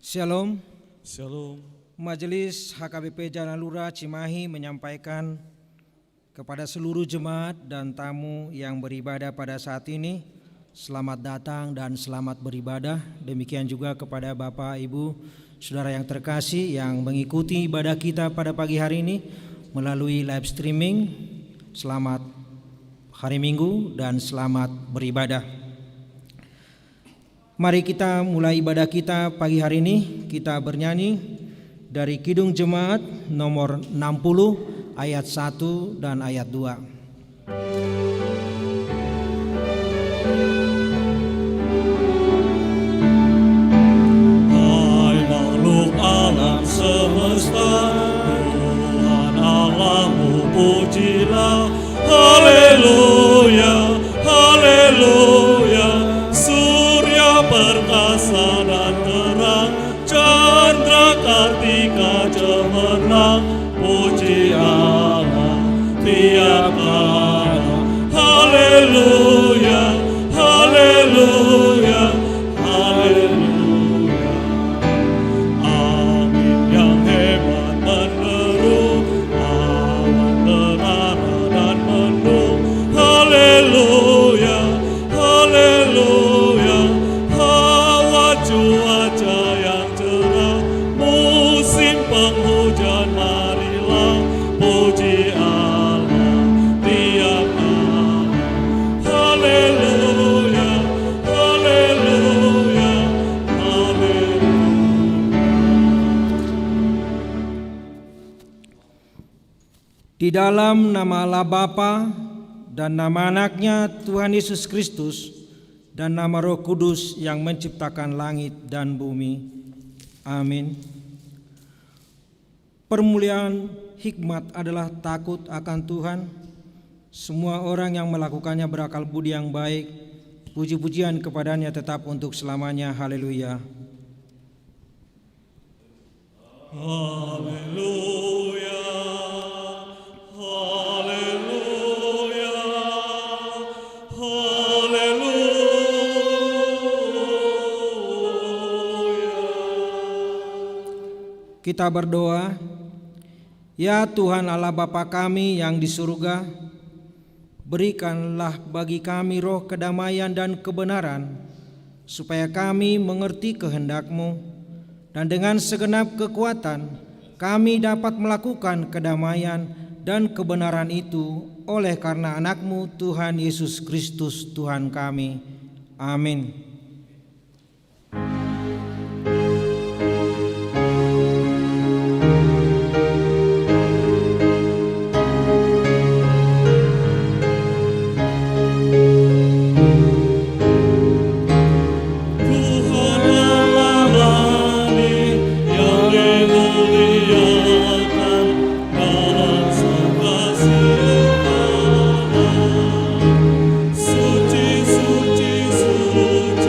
Shalom. Shalom. Majelis HKBP Jalan Lurah Cimahi menyampaikan kepada seluruh jemaat dan tamu yang beribadah pada saat ini, selamat datang dan selamat beribadah. Demikian juga kepada Bapak, Ibu, Saudara yang terkasih yang mengikuti ibadah kita pada pagi hari ini melalui live streaming. Selamat hari Minggu dan selamat beribadah. Mari kita mulai ibadah kita pagi hari ini. Kita bernyanyi dari Kidung Jemaat nomor 60 ayat 1 dan ayat 2. Hai makhluk alam semesta, Tuhan Allahmu pujilah. Haleluya, haleluya. Surya perkasa dan terang, chandra kartika cemerlang. Puji Allah tiap kala. Haleluya, haleluya, haleluya. Angin yang hebat menderu, awan terara dan mendung. Haleluya, haleluya. Hawa cuaca yang cerah, musim penghujan marilah. Puji Allah tiap kala. Haleluya, haleluya, haleluya. Di dalam nama Allah Bapa dan nama Anaknya Tuhan Yesus Kristus dan nama Roh Kudus yang menciptakan langit dan bumi. Amin. Permuliaan hikmat adalah takut akan Tuhan. Semua orang yang melakukannya berakal budi yang baik. Puji-pujian kepadanya tetap untuk selamanya. Haleluya. Haleluya, haleluya, haleluya. Kita berdoa. Ya Tuhan Allah Bapa kami yang di surga, berikanlah bagi kami roh kedamaian dan kebenaran, supaya kami mengerti kehendak-Mu, dan dengan segenap kekuatan kami dapat melakukan kedamaian dan kebenaran itu oleh karena Anak-Mu Tuhan Yesus Kristus Tuhan kami. Amin. Suci, suci, suci.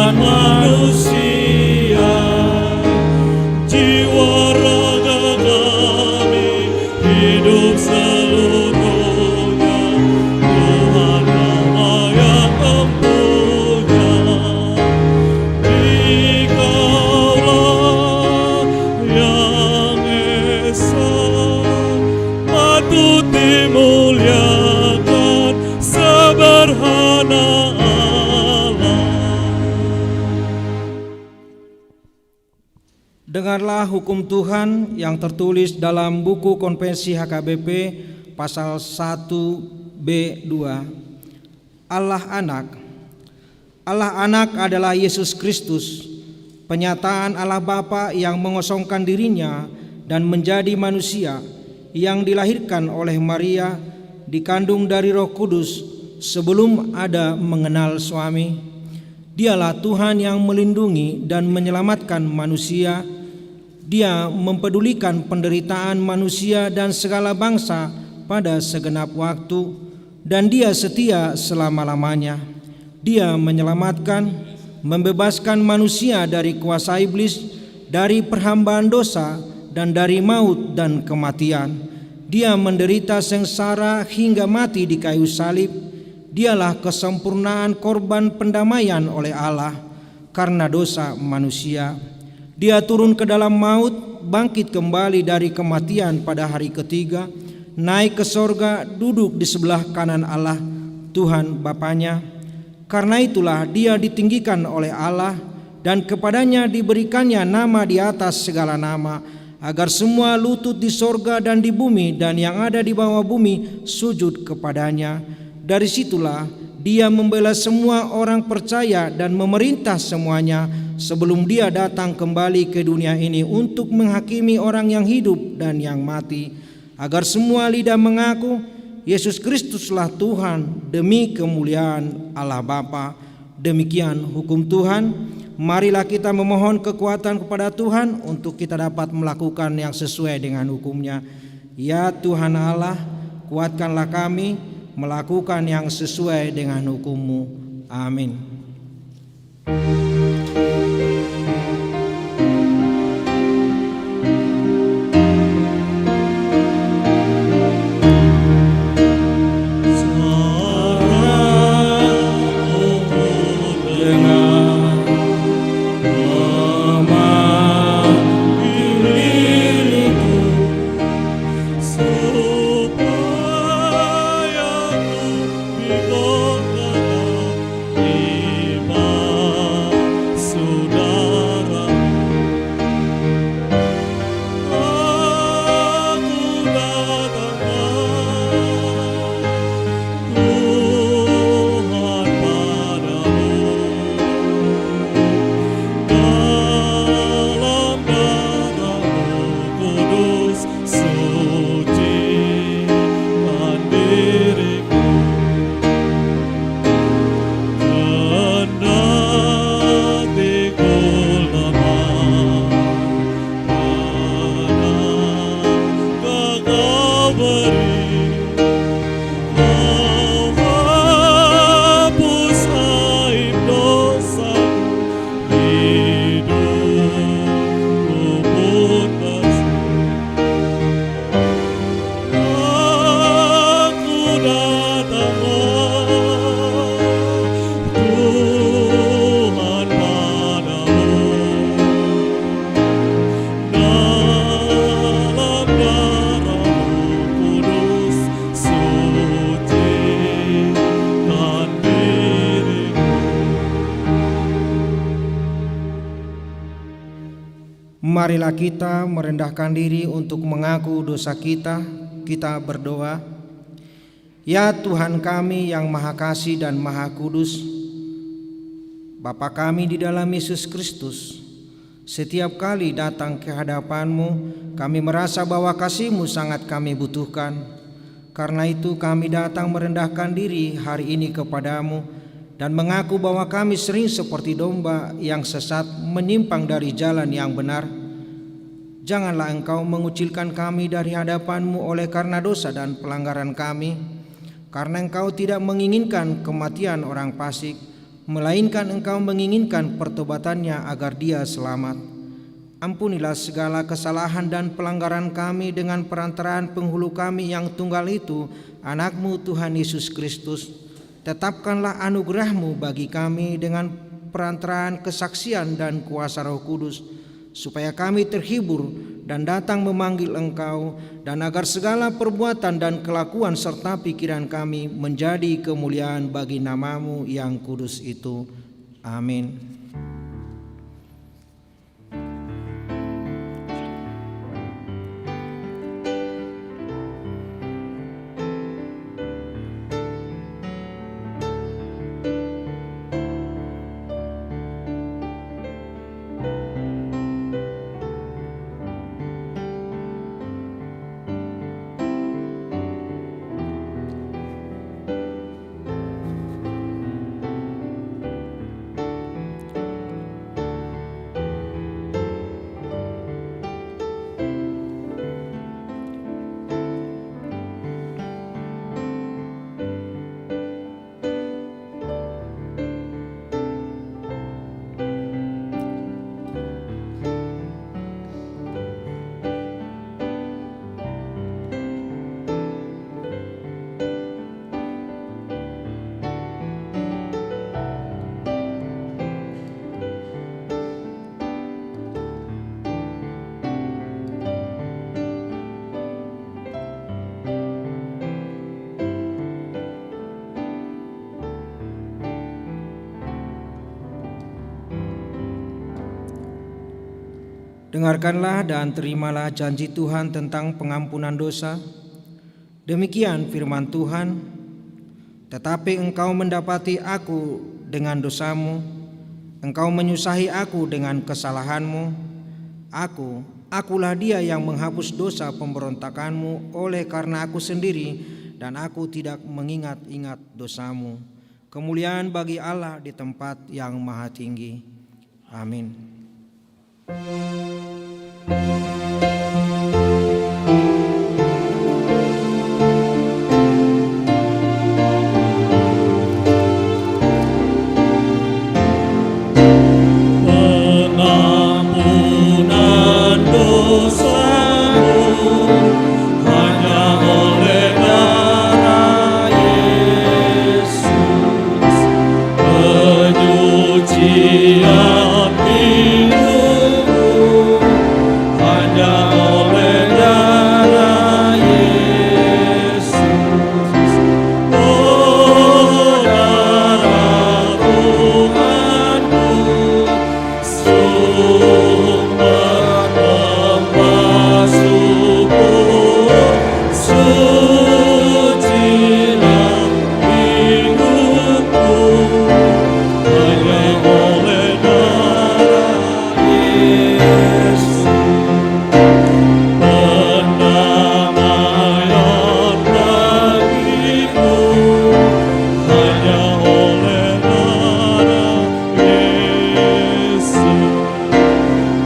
dan manusia, jiwa raga kami hidup seluruhnya. Tuhan Allah yang empunya, Dikaulah yang esa, patut dimuliakan seberhana Allah. Dengarlah hukum Tuhan yang tertulis dalam buku Konvensi HKBP pasal 1B2. Allah Anak adalah Yesus Kristus, penyataan Allah Bapa yang mengosongkan dirinya dan menjadi manusia, yang dilahirkan oleh Maria, dikandung dari Roh Kudus sebelum ada mengenal suami. Dialah Tuhan yang melindungi dan menyelamatkan manusia. Dia mempedulikan penderitaan manusia dan segala bangsa pada segenap waktu, dan Dia setia selama-lamanya. Dia menyelamatkan, membebaskan manusia dari kuasa iblis, dari perhambaan dosa, dan dari maut dan kematian. Dia menderita sengsara hingga mati di kayu salib. Dialah kesempurnaan korban pendamaian oleh Allah karena dosa manusia. Dia turun ke dalam maut, bangkit kembali dari kematian pada hari ketiga, naik ke sorga, duduk di sebelah kanan Allah, Tuhan Bapanya. Karena itulah Dia ditinggikan oleh Allah, dan kepadanya diberikannya nama di atas segala nama, agar semua lutut di sorga dan di bumi dan yang ada di bawah bumi sujud kepadanya. Dari situlah Dia membela semua orang percaya dan memerintah semuanya, sebelum Dia datang kembali ke dunia ini untuk menghakimi orang yang hidup dan yang mati, agar semua lidah mengaku Yesus Kristuslah Tuhan, demi kemuliaan Allah Bapa. Demikian hukum Tuhan. Marilah kita memohon kekuatan kepada Tuhan untuk kita dapat melakukan yang sesuai dengan hukum-Nya. Ya Tuhan Allah, kuatkanlah kami melakukan yang sesuai dengan hukum-Mu. Amin. Marilah kita merendahkan diri untuk mengaku dosa kita. Kita berdoa. Ya Tuhan kami yang Maha Kasih dan Maha Kudus, Bapa kami di dalam Yesus Kristus, setiap kali datang ke hadapan-Mu, kami merasa bahwa kasih-Mu sangat kami butuhkan. Karena itu kami datang merendahkan diri hari ini kepadamu dan mengaku bahwa kami sering seperti domba yang sesat, menyimpang dari jalan yang benar. Janganlah Engkau mengucilkan kami dari hadapan-Mu oleh karena dosa dan pelanggaran kami, karena Engkau tidak menginginkan kematian orang fasik, melainkan Engkau menginginkan pertobatannya agar dia selamat. Ampunilah segala kesalahan dan pelanggaran kami dengan perantaraan penghulu kami yang tunggal itu, Anak-Mu Tuhan Yesus Kristus. Tetapkanlah anugerah-Mu bagi kami dengan perantaraan kesaksian dan kuasa Roh Kudus, supaya kami terhibur dan datang memanggil Engkau, dan agar segala perbuatan dan kelakuan serta pikiran kami menjadi kemuliaan bagi nama-Mu yang kudus itu. Amin. Dengarkanlah dan terimalah janji Tuhan tentang pengampunan dosa. Demikian firman Tuhan, tetapi engkau mendapati aku dengan dosamu, engkau menyusahi aku dengan kesalahanmu. Akulah dia yang menghapus dosa pemberontakanmu oleh karena aku sendiri, dan aku tidak mengingat-ingat dosamu. Kemuliaan bagi Allah di tempat yang maha tinggi. Amin. Pengampunan dosamu hanya oleh darah Yesus, penyucian hidupmu hanya oleh darah Yesus. Oh, darah Tuhanku, sumber pembasuhku, sucilah hidupku hanya oleh darah Yesus. Pendamaian bagiku hanya oleh darah Yesus,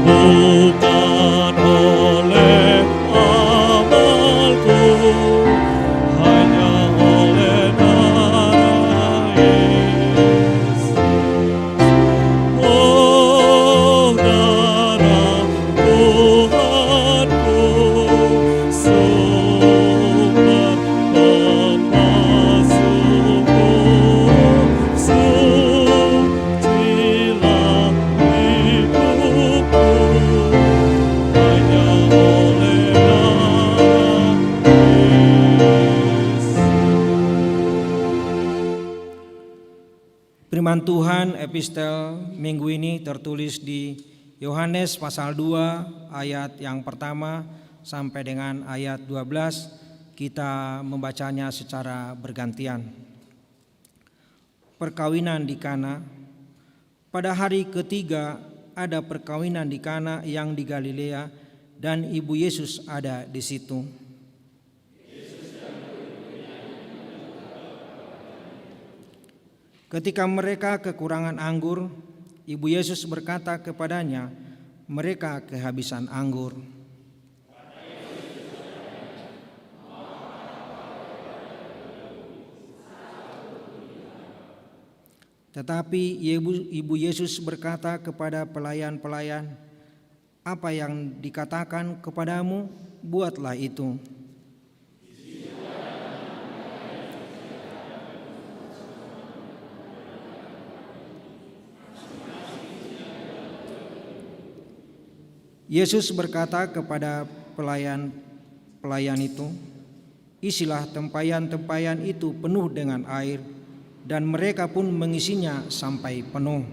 bukan oleh amalku, hanya oleh darah Yesus. Oh, darah Tuhanku, sumber pembasuhku, sucilah hidupku hanya oleh darah Yesus. Firman Tuhan epistel minggu ini tertulis di Yohanes pasal 2 ayat yang pertama sampai dengan ayat 12. Kita membacanya secara bergantian. Perkawinan di Kana. Pada hari ketiga ada perkawinan di Kana yang di Galilea, dan ibu Yesus ada di situ. Ketika mereka kekurangan anggur, ibu Yesus berkata kepadanya, mereka kehabisan anggur. Tetapi Ibu Yesus berkata kepada pelayan-pelayan, "Apa yang dikatakan kepadamu, buatlah itu." Yesus berkata kepada pelayan itu, "Isilah tempayan-tempayan itu penuh dengan air," dan mereka pun mengisinya sampai penuh.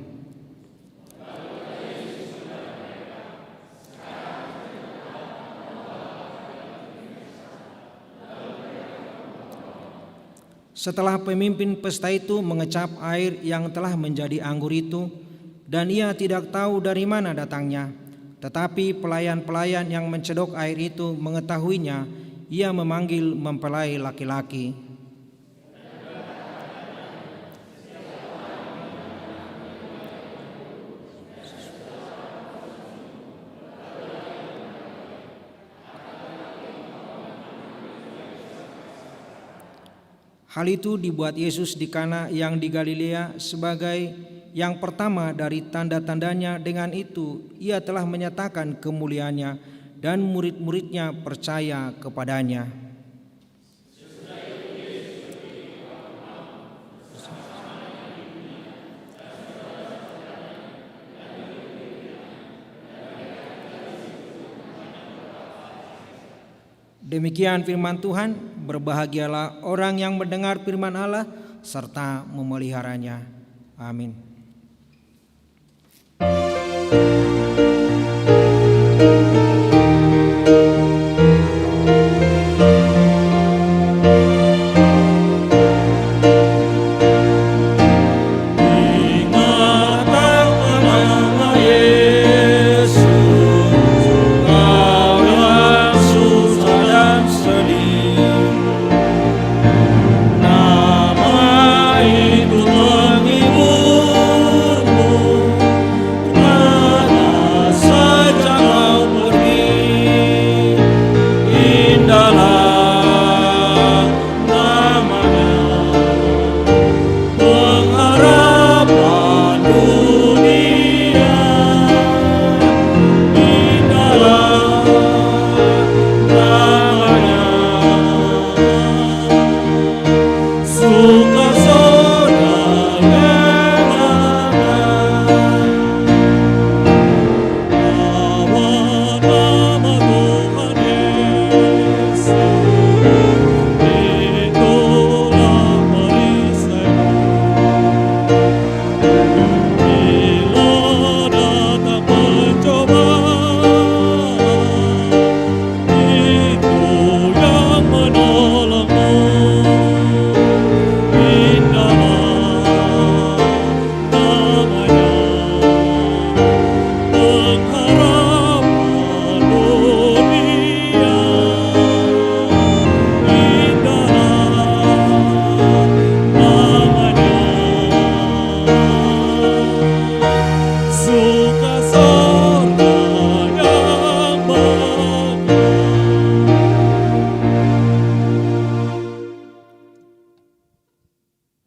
Setelah pemimpin pesta itu mengecap air yang telah menjadi anggur itu, dan ia tidak tahu dari mana datangnya, tetapi pelayan-pelayan yang mencedok air itu mengetahuinya, ia memanggil mempelai laki-laki. Hal itu dibuat Yesus di Kana yang di Galilea sebagai yang pertama dari tanda-tandanya. Dengan itu ia telah menyatakan kemuliaannya dan murid-muridnya percaya kepadanya. Demikian firman Tuhan. Berbahagialah orang yang mendengar firman Allah serta memeliharanya. Amin.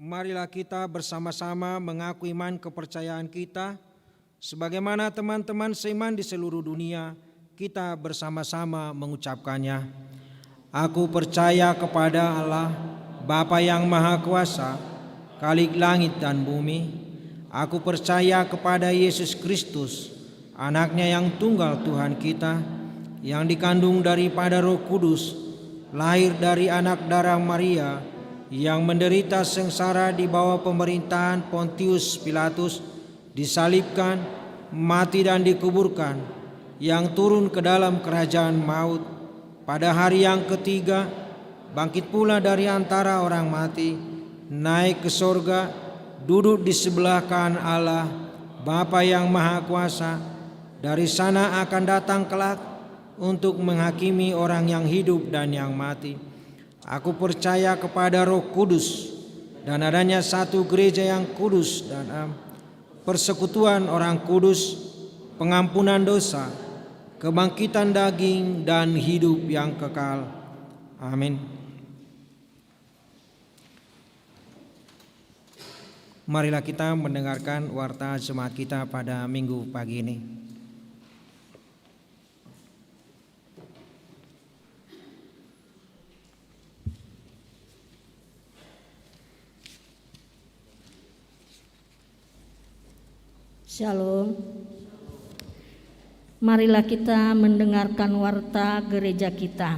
Marilah kita bersama-sama mengaku iman kepercayaan kita, sebagaimana teman-teman seiman di seluruh dunia, kita bersama-sama mengucapkannya. Aku percaya kepada Allah, Bapa yang Maha Kuasa, Khalik langit dan bumi. Aku percaya kepada Yesus Kristus, Anaknya yang tunggal Tuhan kita, yang dikandung daripada Roh Kudus, lahir dari anak darah Maria, yang menderita sengsara di bawah pemerintahan Pontius Pilatus, disalibkan, mati dan dikuburkan, yang turun ke dalam kerajaan maut, pada hari yang ketiga bangkit pula dari antara orang mati, naik ke sorga, duduk di sebelah kanan Allah Bapa yang Maha Kuasa. Dari sana akan datang kelak untuk menghakimi orang yang hidup dan yang mati. Aku percaya kepada Roh Kudus dan adanya satu gereja yang kudus dan persekutuan orang kudus, pengampunan dosa, kebangkitan daging dan hidup yang kekal. Amin. Marilah kita mendengarkan warta jemaat kita pada minggu pagi ini. Shalom. Marilah kita mendengarkan warta gereja kita.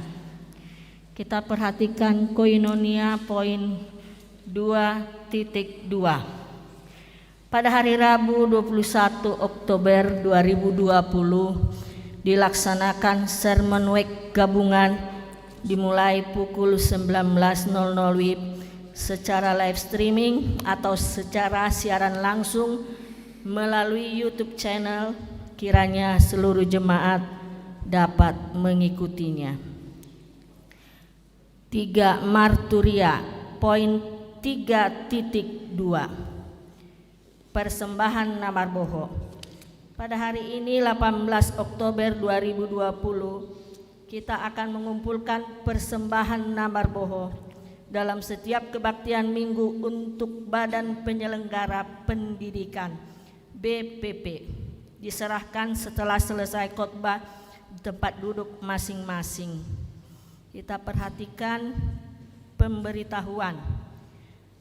Kita perhatikan koinonia poin 2.2. Pada hari Rabu 21 Oktober 2020 dilaksanakan sermon week gabungan dimulai pukul 19.00 WIB secara live streaming atau secara siaran langsung melalui YouTube channel. Kiranya seluruh jemaat dapat mengikutinya. 3 Marturia poin 3.2 persembahan Namarboho. Pada hari ini 18 Oktober 2020 kita akan mengumpulkan persembahan Namarboho dalam setiap kebaktian minggu untuk Badan Penyelenggara Pendidikan BPP, diserahkan setelah selesai khotbah di tempat duduk masing-masing. Kita perhatikan pemberitahuan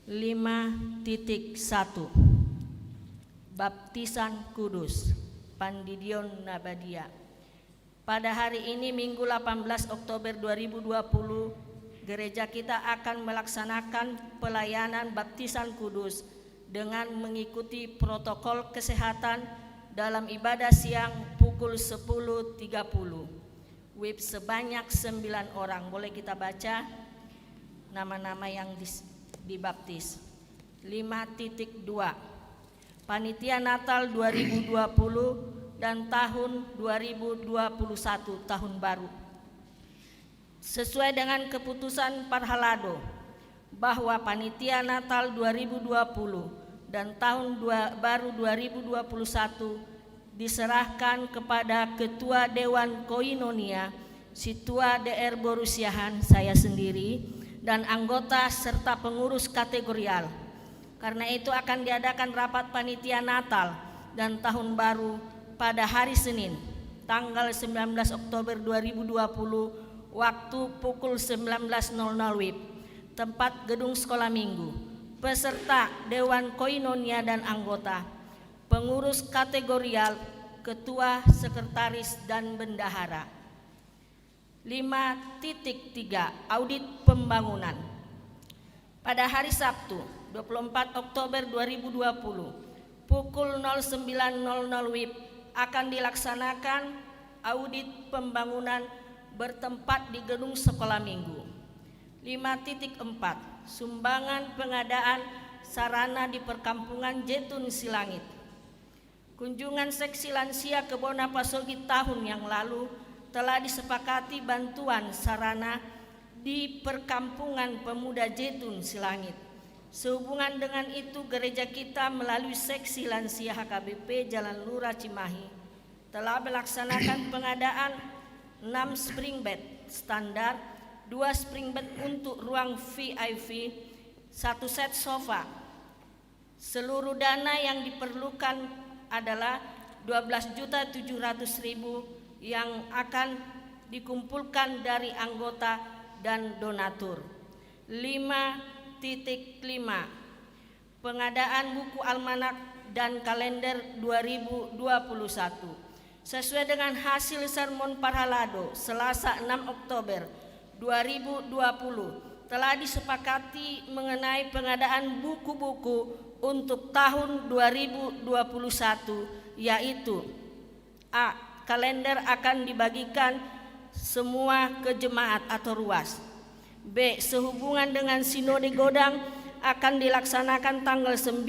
5.1 Baptisan Kudus Pandidion Nabadia. Pada hari ini Minggu 18 Oktober 2020 gereja kita akan melaksanakan pelayanan baptisan kudus dengan mengikuti protokol kesehatan dalam ibadah siang pukul 10.30. WIB sebanyak 9 orang. Boleh kita baca nama-nama yang dibaptis. 5.2 Panitia Natal 2020 dan tahun 2021 tahun baru. Sesuai dengan keputusan Parhalado bahwa Panitia Natal 2020 dan tahun baru 2021 diserahkan kepada Ketua Dewan Koinonia, Situa DR Borusiahan, saya sendiri, dan anggota serta pengurus kategorial. Karena itu akan diadakan rapat Panitia Natal dan Tahun Baru pada hari Senin, tanggal 19 Oktober 2020, waktu pukul 19.00 WIB, tempat gedung sekolah minggu. Peserta Dewan Koinonia dan anggota, pengurus kategorial, ketua, sekretaris, dan bendahara. 5.3 Audit pembangunan. Pada hari Sabtu 24 Oktober 2020 pukul 09.00 WIB akan dilaksanakan audit pembangunan bertempat di gedung sekolah minggu. 5.4 Sumbangan pengadaan sarana di perkampungan Jetun Silangit. Kunjungan seksi lansia ke Bonapasogi tahun yang lalu telah disepakati bantuan sarana di perkampungan pemuda Jetun Silangit. Sehubungan dengan itu, gereja kita melalui seksi lansia HKBP Jalan Lurah Cimahi telah melaksanakan pengadaan 6 spring bed standar, 2 spring bed untuk ruang VIP, 1 set sofa. Seluruh dana yang diperlukan adalah 12.700.000 yang akan dikumpulkan dari anggota dan donatur. 5.5 Pengadaan buku almanak dan kalender 2021 sesuai dengan hasil sermon Parhalado Selasa 6 Oktober 2020 telah disepakati mengenai pengadaan buku-buku untuk tahun 2021, yaitu A. Kalender akan dibagikan semua ke jemaat atau ruas. B. Sehubungan dengan Sinode Godang akan dilaksanakan tanggal 9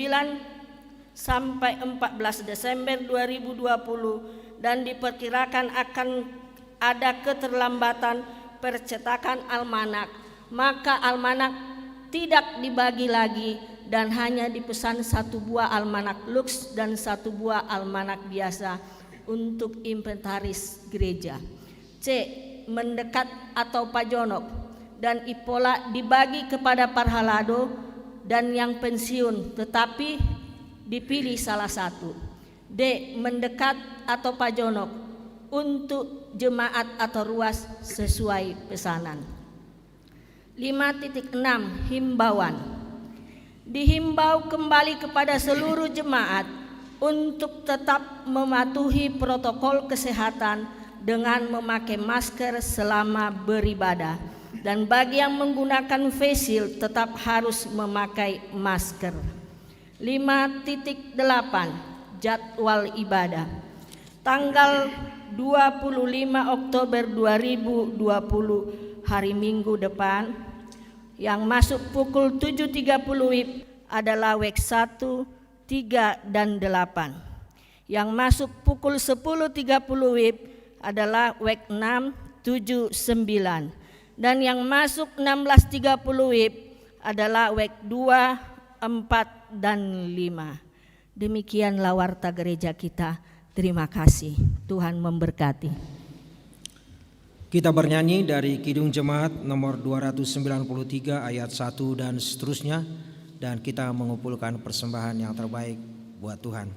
sampai 14 Desember 2020 dan diperkirakan akan ada keterlambatan percetakan almanak, maka almanak tidak dibagi lagi dan hanya dipesan 1 buah almanak lux dan 1 buah almanak biasa untuk inventaris gereja. C. Mendekat atau pajonok dan Ipola dibagi kepada Parhalado dan yang pensiun, tetapi dipilih salah satu. D. Mendekat atau pajonok untuk jemaat atau ruas sesuai pesanan. 5.6 Himbauan. Dihimbau kembali kepada seluruh jemaat untuk tetap mematuhi protokol kesehatan dengan memakai masker selama beribadah, dan bagi yang menggunakan face shield tetap harus memakai masker. 5.8 Jadwal ibadah. Tanggal 25 Oktober 2020 hari Minggu depan, yang masuk pukul 7.30 WIB adalah WEK 1, 3, dan 8. Yang masuk pukul 10.30 WIB adalah WEK 6, 7, 9. Dan yang masuk 16.30 WIB adalah WEK 2, 4, dan 5. Demikianlah warta gereja kita. Terima kasih. Tuhan memberkati. Kita bernyanyi dari Kidung Jemaat nomor 293 ayat 1 dan seterusnya, dan kita mengumpulkan persembahan yang terbaik buat Tuhan.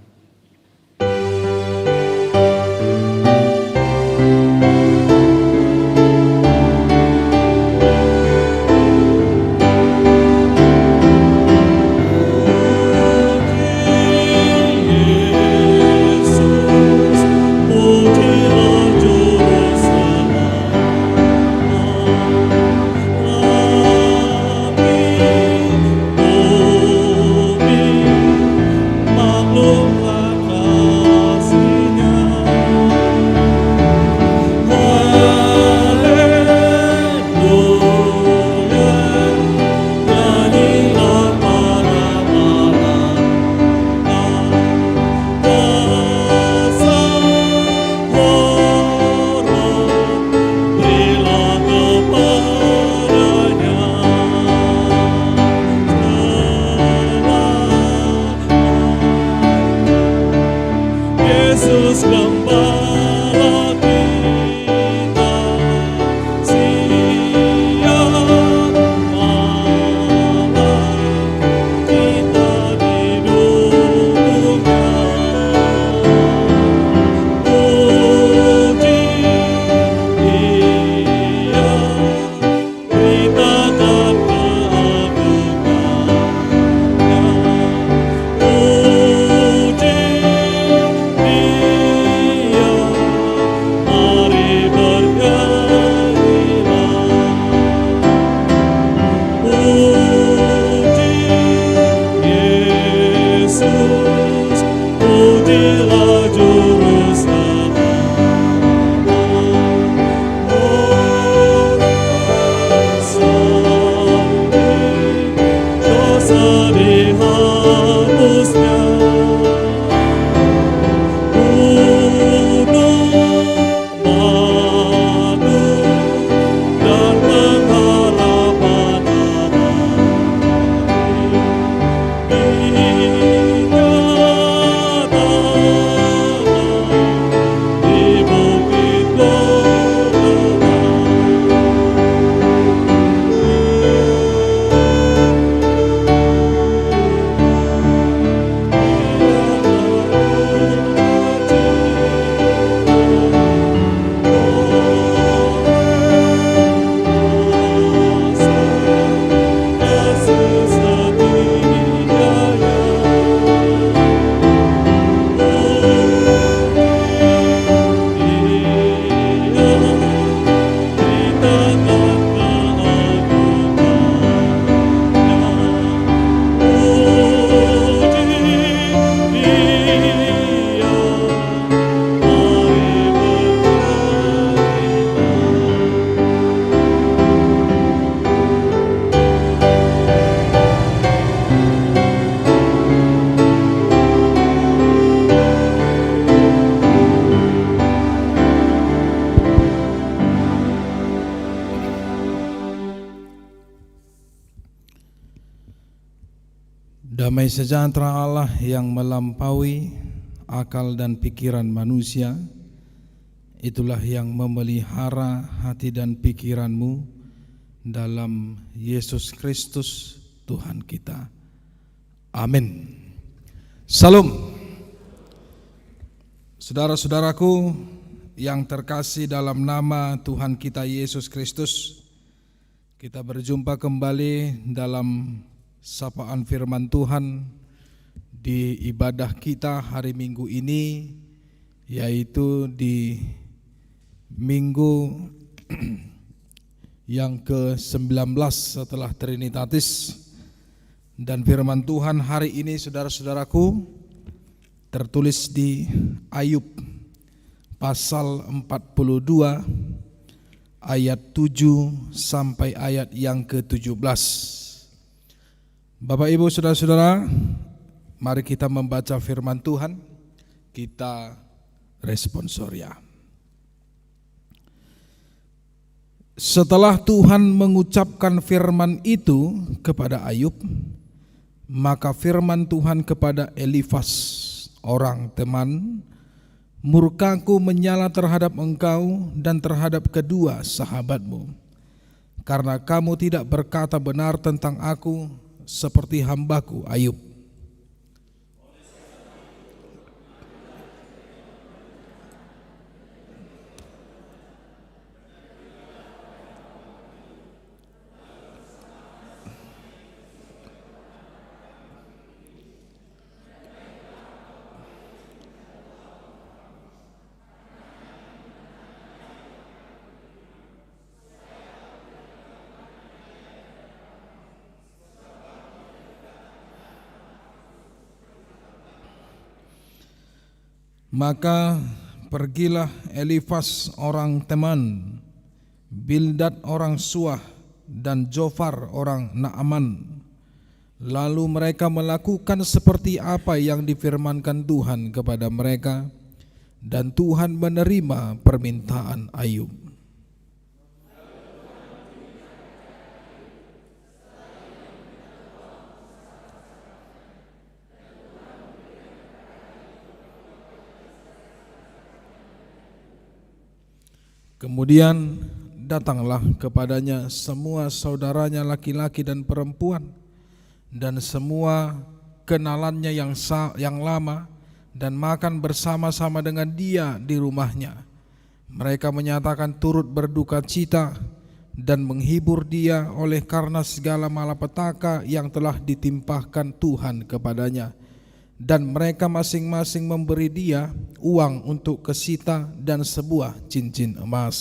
Damai sejahtera Allah yang melampaui akal dan pikiran manusia, itulah yang memelihara hati dan pikiranmu dalam Yesus Kristus Tuhan kita. Amin. Salam. Saudara-saudaraku yang terkasih dalam nama Tuhan kita Yesus Kristus, kita berjumpa kembali dalam sapaan firman Tuhan di ibadah kita hari Minggu ini, yaitu di Minggu yang ke-19 setelah Trinitatis. Dan firman Tuhan hari ini, saudara-saudaraku, tertulis di Ayub pasal 42 ayat 7 sampai ayat yang ke-17. Bapak Ibu saudara-saudara, mari kita membaca firman Tuhan, kita responsoria. Setelah Tuhan mengucapkan firman itu kepada Ayub, maka firman Tuhan kepada Elifas, orang teman, murkaku menyala terhadap engkau dan terhadap kedua sahabatmu, karena kamu tidak berkata benar tentang aku seperti hambaku Ayub. Maka pergilah Elifas orang teman, Bildad orang Suah, dan Jofar orang Naaman. Lalu mereka melakukan seperti apa yang difirmankan Tuhan kepada mereka, dan Tuhan menerima permintaan Ayub. Kemudian datanglah kepadanya semua saudaranya laki-laki dan perempuan, dan semua kenalannya yang lama, dan makan bersama-sama dengan dia di rumahnya. Mereka menyatakan turut berduka cita dan menghibur dia oleh karena segala malapetaka yang telah ditimpahkan Tuhan kepadanya. Dan mereka masing-masing memberi dia uang untuk kesita dan sebuah cincin emas.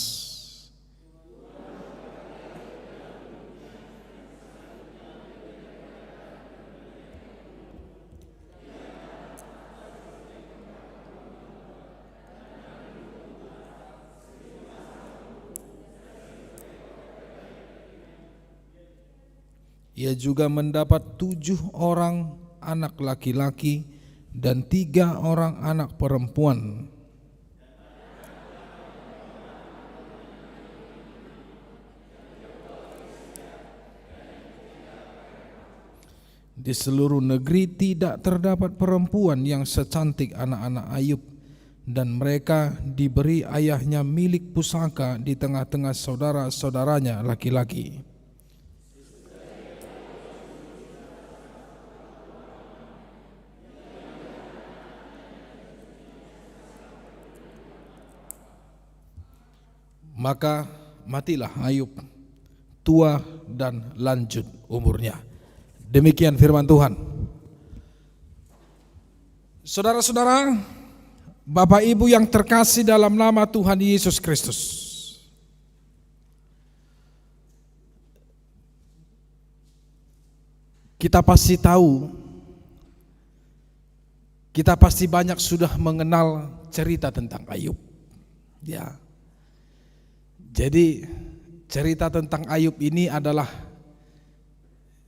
Ia juga mendapat 7 orang anak laki-laki dan 3 orang anak perempuan. Di seluruh negeri tidak terdapat perempuan yang secantik anak-anak Ayub, dan mereka diberi ayahnya milik pusaka di tengah-tengah saudara-saudaranya laki-laki. Maka matilah Ayub, tua dan lanjut umurnya. Demikian firman Tuhan. Saudara-saudara, Bapak Ibu yang terkasih dalam nama Tuhan Yesus Kristus, kita pasti tahu, kita pasti banyak sudah mengenal cerita tentang Ayub. Ya. Jadi cerita tentang Ayub ini adalah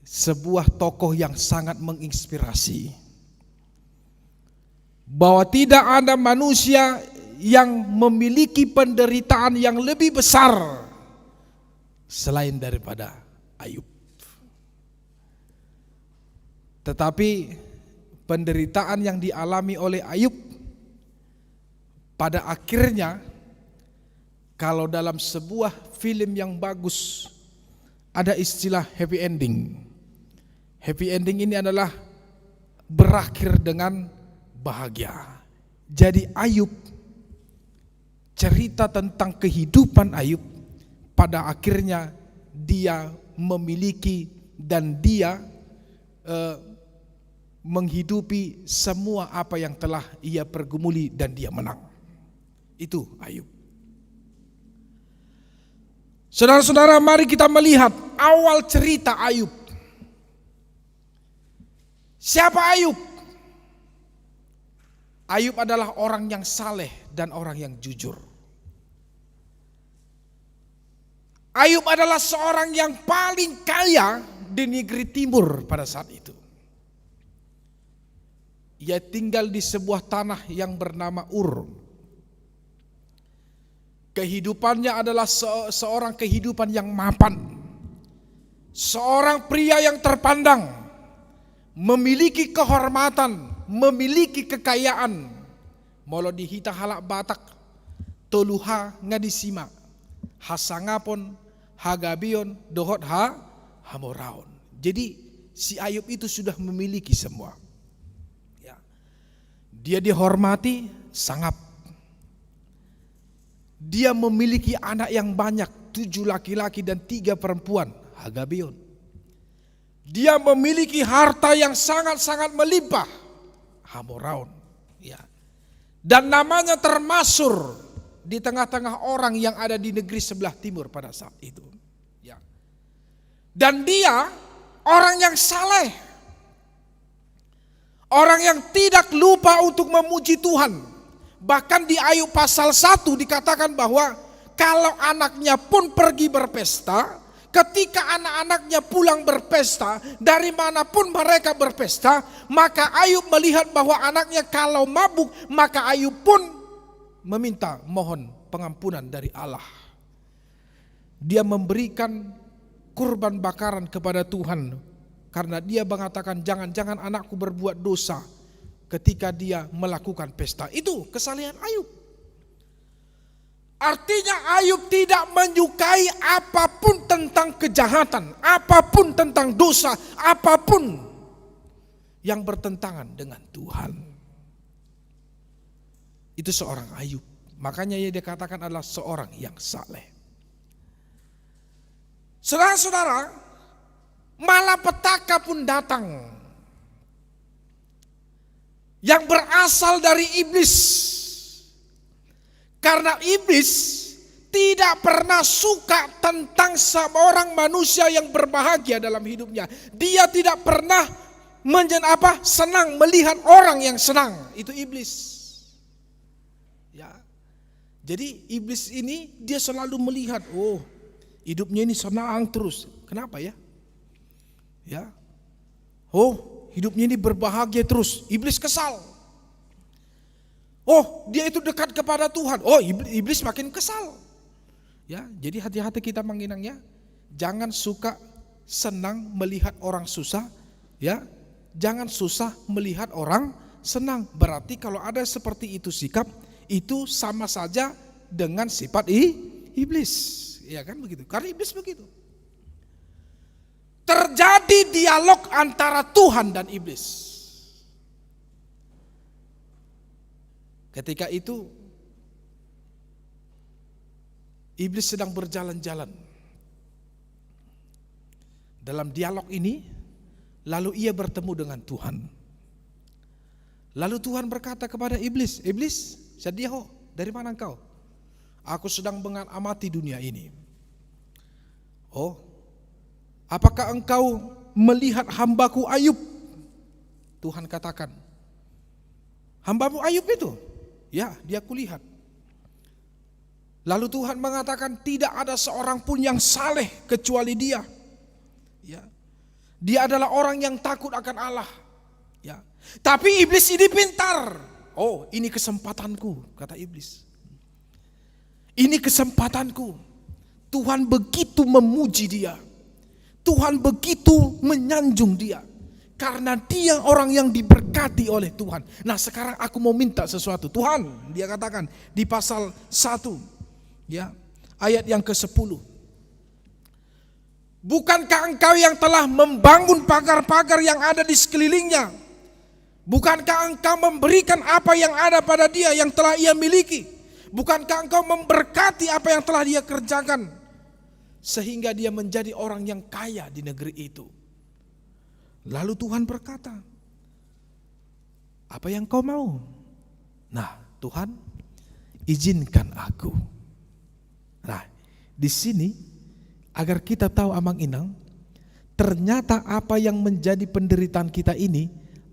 sebuah tokoh yang sangat menginspirasi, bahwa tidak ada manusia yang memiliki penderitaan yang lebih besar selain daripada Ayub. Tetapi penderitaan yang dialami oleh Ayub pada akhirnya, kalau dalam sebuah film yang bagus ada istilah happy ending. Happy ending ini adalah berakhir dengan bahagia. Jadi Ayub, cerita tentang kehidupan Ayub, pada akhirnya dia memiliki dan dia menghidupi semua apa yang telah ia pergumuli dan dia menang. Itu Ayub. Saudara-saudara, mari kita melihat awal cerita Ayub. Siapa Ayub? Ayub adalah orang yang saleh dan orang yang jujur. Ayub adalah seorang yang paling kaya di negeri timur pada saat itu. Ia tinggal di sebuah tanah yang bernama Ur. Kehidupannya adalah seorang kehidupan yang mapan. Seorang pria yang terpandang, memiliki kehormatan, memiliki kekayaan. Molo dihita halak Batak, toluha ngadisima, hasangapon, hagabion, dohot hamoraon. Jadi si Ayub itu sudah memiliki semua. Ya. Dia dihormati, sangap. Dia memiliki anak yang banyak, 7 laki-laki dan 3 perempuan, hagabion. Dia memiliki harta yang sangat-sangat melimpah, hamoraon. Ya. Dan namanya termasyhur di tengah-tengah orang yang ada di negeri sebelah timur pada saat itu. Ya. Dan dia orang yang saleh, orang yang tidak lupa untuk memuji Tuhan. Bahkan di Ayub pasal 1 dikatakan bahwa kalau anaknya pun pergi berpesta, ketika anak-anaknya pulang berpesta, dari manapun mereka berpesta, maka Ayub melihat bahwa anaknya kalau mabuk, maka Ayub pun meminta mohon pengampunan dari Allah. Dia memberikan kurban bakaran kepada Tuhan karena dia mengatakan jangan-jangan anakku berbuat dosa ketika dia melakukan pesta. Itu kesalehan Ayub. Artinya Ayub tidak menyukai apapun tentang kejahatan, apapun tentang dosa, apapun yang bertentangan dengan Tuhan. Itu seorang Ayub. Makanya ia dikatakan adalah seorang yang saleh. Saudara-saudara, malapetaka pun datang yang berasal dari iblis. Karena iblis tidak pernah suka tentang seorang manusia yang berbahagia dalam hidupnya. Dia tidak pernah senang melihat orang yang senang. Itu iblis. Ya. Jadi iblis ini dia selalu melihat, oh, hidupnya ini senang terus. Kenapa ya? Ya. Oh, hidupnya ini berbahagia terus. Iblis kesal. Oh, dia itu dekat kepada Tuhan. Oh, iblis makin kesal. Ya, jadi hati-hati kita menginangnya. Jangan suka senang melihat orang susah, ya. Jangan susah melihat orang senang. Berarti kalau ada seperti itu sikap, itu sama saja dengan sifat iblis. Ya kan begitu. Karena iblis begitu. Terjadi dialog antara Tuhan dan iblis. Ketika itu iblis sedang berjalan-jalan. Dalam dialog ini lalu ia bertemu dengan Tuhan. Lalu Tuhan berkata kepada iblis, "Iblis, sadiaho, dari mana engkau?" "Aku sedang mengamati dunia ini." "Oh, apakah engkau melihat hambaku Ayub?" Tuhan katakan, "Hambamu Ayub itu?" "Ya, dia kulihat." Lalu Tuhan mengatakan tidak ada seorang pun yang saleh kecuali dia. Ya. Dia adalah orang yang takut akan Allah. Ya. Tapi iblis ini pintar. "Oh, ini kesempatanku," kata iblis. "Ini kesempatanku." Tuhan begitu memuji dia. Tuhan begitu menyanjung dia. Karena dia orang yang diberkati oleh Tuhan. Nah, sekarang aku mau minta sesuatu. Tuhan, dia katakan di pasal 1, ya, ayat yang ke-10. "Bukankah engkau yang telah membangun pagar-pagar yang ada di sekelilingnya? Bukankah engkau memberikan apa yang ada pada dia yang telah ia miliki? Bukankah engkau memberkati apa yang telah dia kerjakan sehingga dia menjadi orang yang kaya di negeri itu? Lalu Tuhan berkata, apa yang kau mau? Nah, Tuhan, izinkan aku. Nah, di sini agar kita tahu Amang Inang, ternyata apa yang menjadi penderitaan kita ini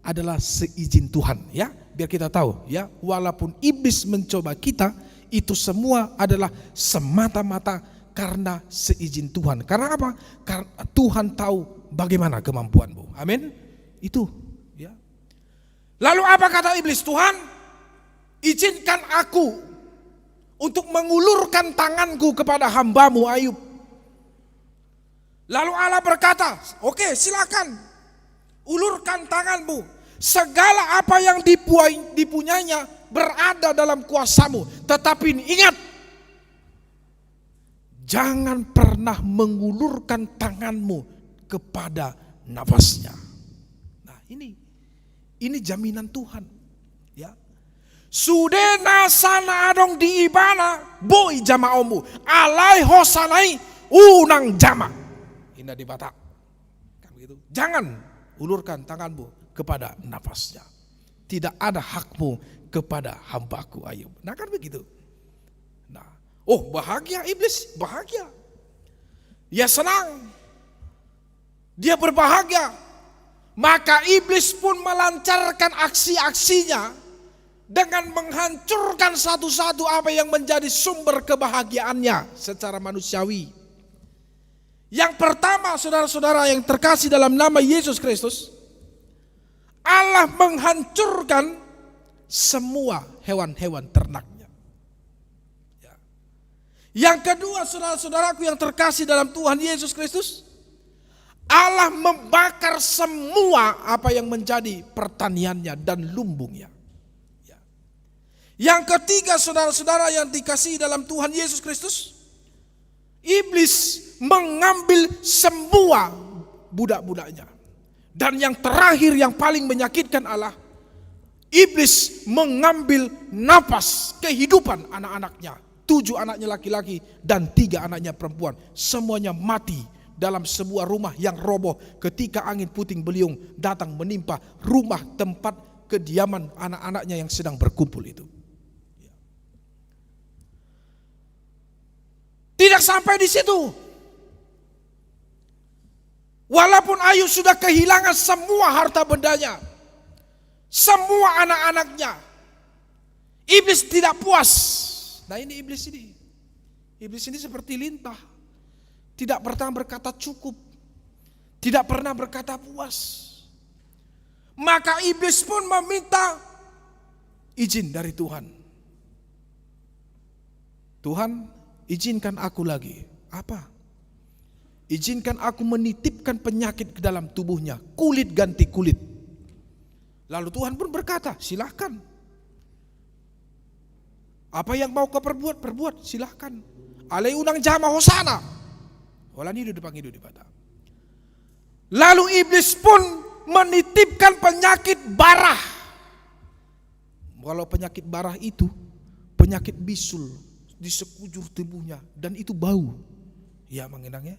adalah seizin Tuhan, ya. Biar kita tahu, ya, walaupun iblis mencoba kita, itu semua adalah semata-mata karena seizin Tuhan. Karena apa? Karena Tuhan tahu bagaimana kemampuanmu. Amin. Itu, ya. Lalu apa kata iblis? Tuhan, izinkan aku untuk mengulurkan tanganku kepada hambamu Ayub. Lalu Allah berkata, oke, silakan ulurkan tanganmu. Segala apa yang dipunyainya berada dalam kuasamu. Tetapi ingat, jangan pernah mengulurkan tanganmu kepada nafasnya. Nah, ini jaminan Tuhan, ya. Sudena sana adong di ibana boy jamaomu alai hosanai unang jama. Indah di Batak. Kan begitu. Jangan ulurkan tanganmu kepada nafasnya. Tidak ada hakmu kepada hambaku Ayub. Nah, kan begitu. Nah, oh bahagia iblis, bahagia. Dia senang. Dia berbahagia. Maka iblis pun melancarkan aksi-aksinya dengan menghancurkan satu-satu apa yang menjadi sumber kebahagiaannya secara manusiawi. Yang pertama, saudara-saudara yang terkasih dalam nama Yesus Kristus, Allah menghancurkan semua hewan-hewan ternaknya. Ya. Yang kedua, saudara-saudaraku yang terkasih dalam Tuhan Yesus Kristus, Allah membakar semua apa yang menjadi pertaniannya dan lumbungnya. Ya. Yang ketiga, saudara-saudara yang dikasihi dalam Tuhan Yesus Kristus, iblis mengambil semua budak-budaknya. Dan yang terakhir yang paling menyakitkan Allah, iblis mengambil napas kehidupan anak-anaknya. 7 anaknya laki-laki dan 3 anaknya perempuan. Semuanya mati dalam sebuah rumah yang roboh ketika angin puting beliung datang menimpa rumah tempat kediaman anak-anaknya yang sedang berkumpul itu. Tidak sampai di situ. Walaupun Ayub sudah kehilangan semua harta bendanya, semua anak-anaknya, iblis tidak puas. Nah, ini iblis ini. Iblis ini seperti lintah. Tidak pernah berkata cukup. Tidak pernah berkata puas. Maka iblis pun meminta izin dari Tuhan. Tuhan, izinkan aku lagi. Apa? Izinkan aku menitipkan penyakit ke dalam tubuhnya, kulit ganti kulit. Lalu Tuhan pun berkata, silahkan. Apa yang mau kau perbuat, silahkan. Alai unang jama hosana. Walani depan hidup di pada. Lalu iblis pun menitipkan penyakit barah. Kalau penyakit barah itu penyakit bisul di sekujur tubuhnya dan itu bau. Ya, mengenangnya.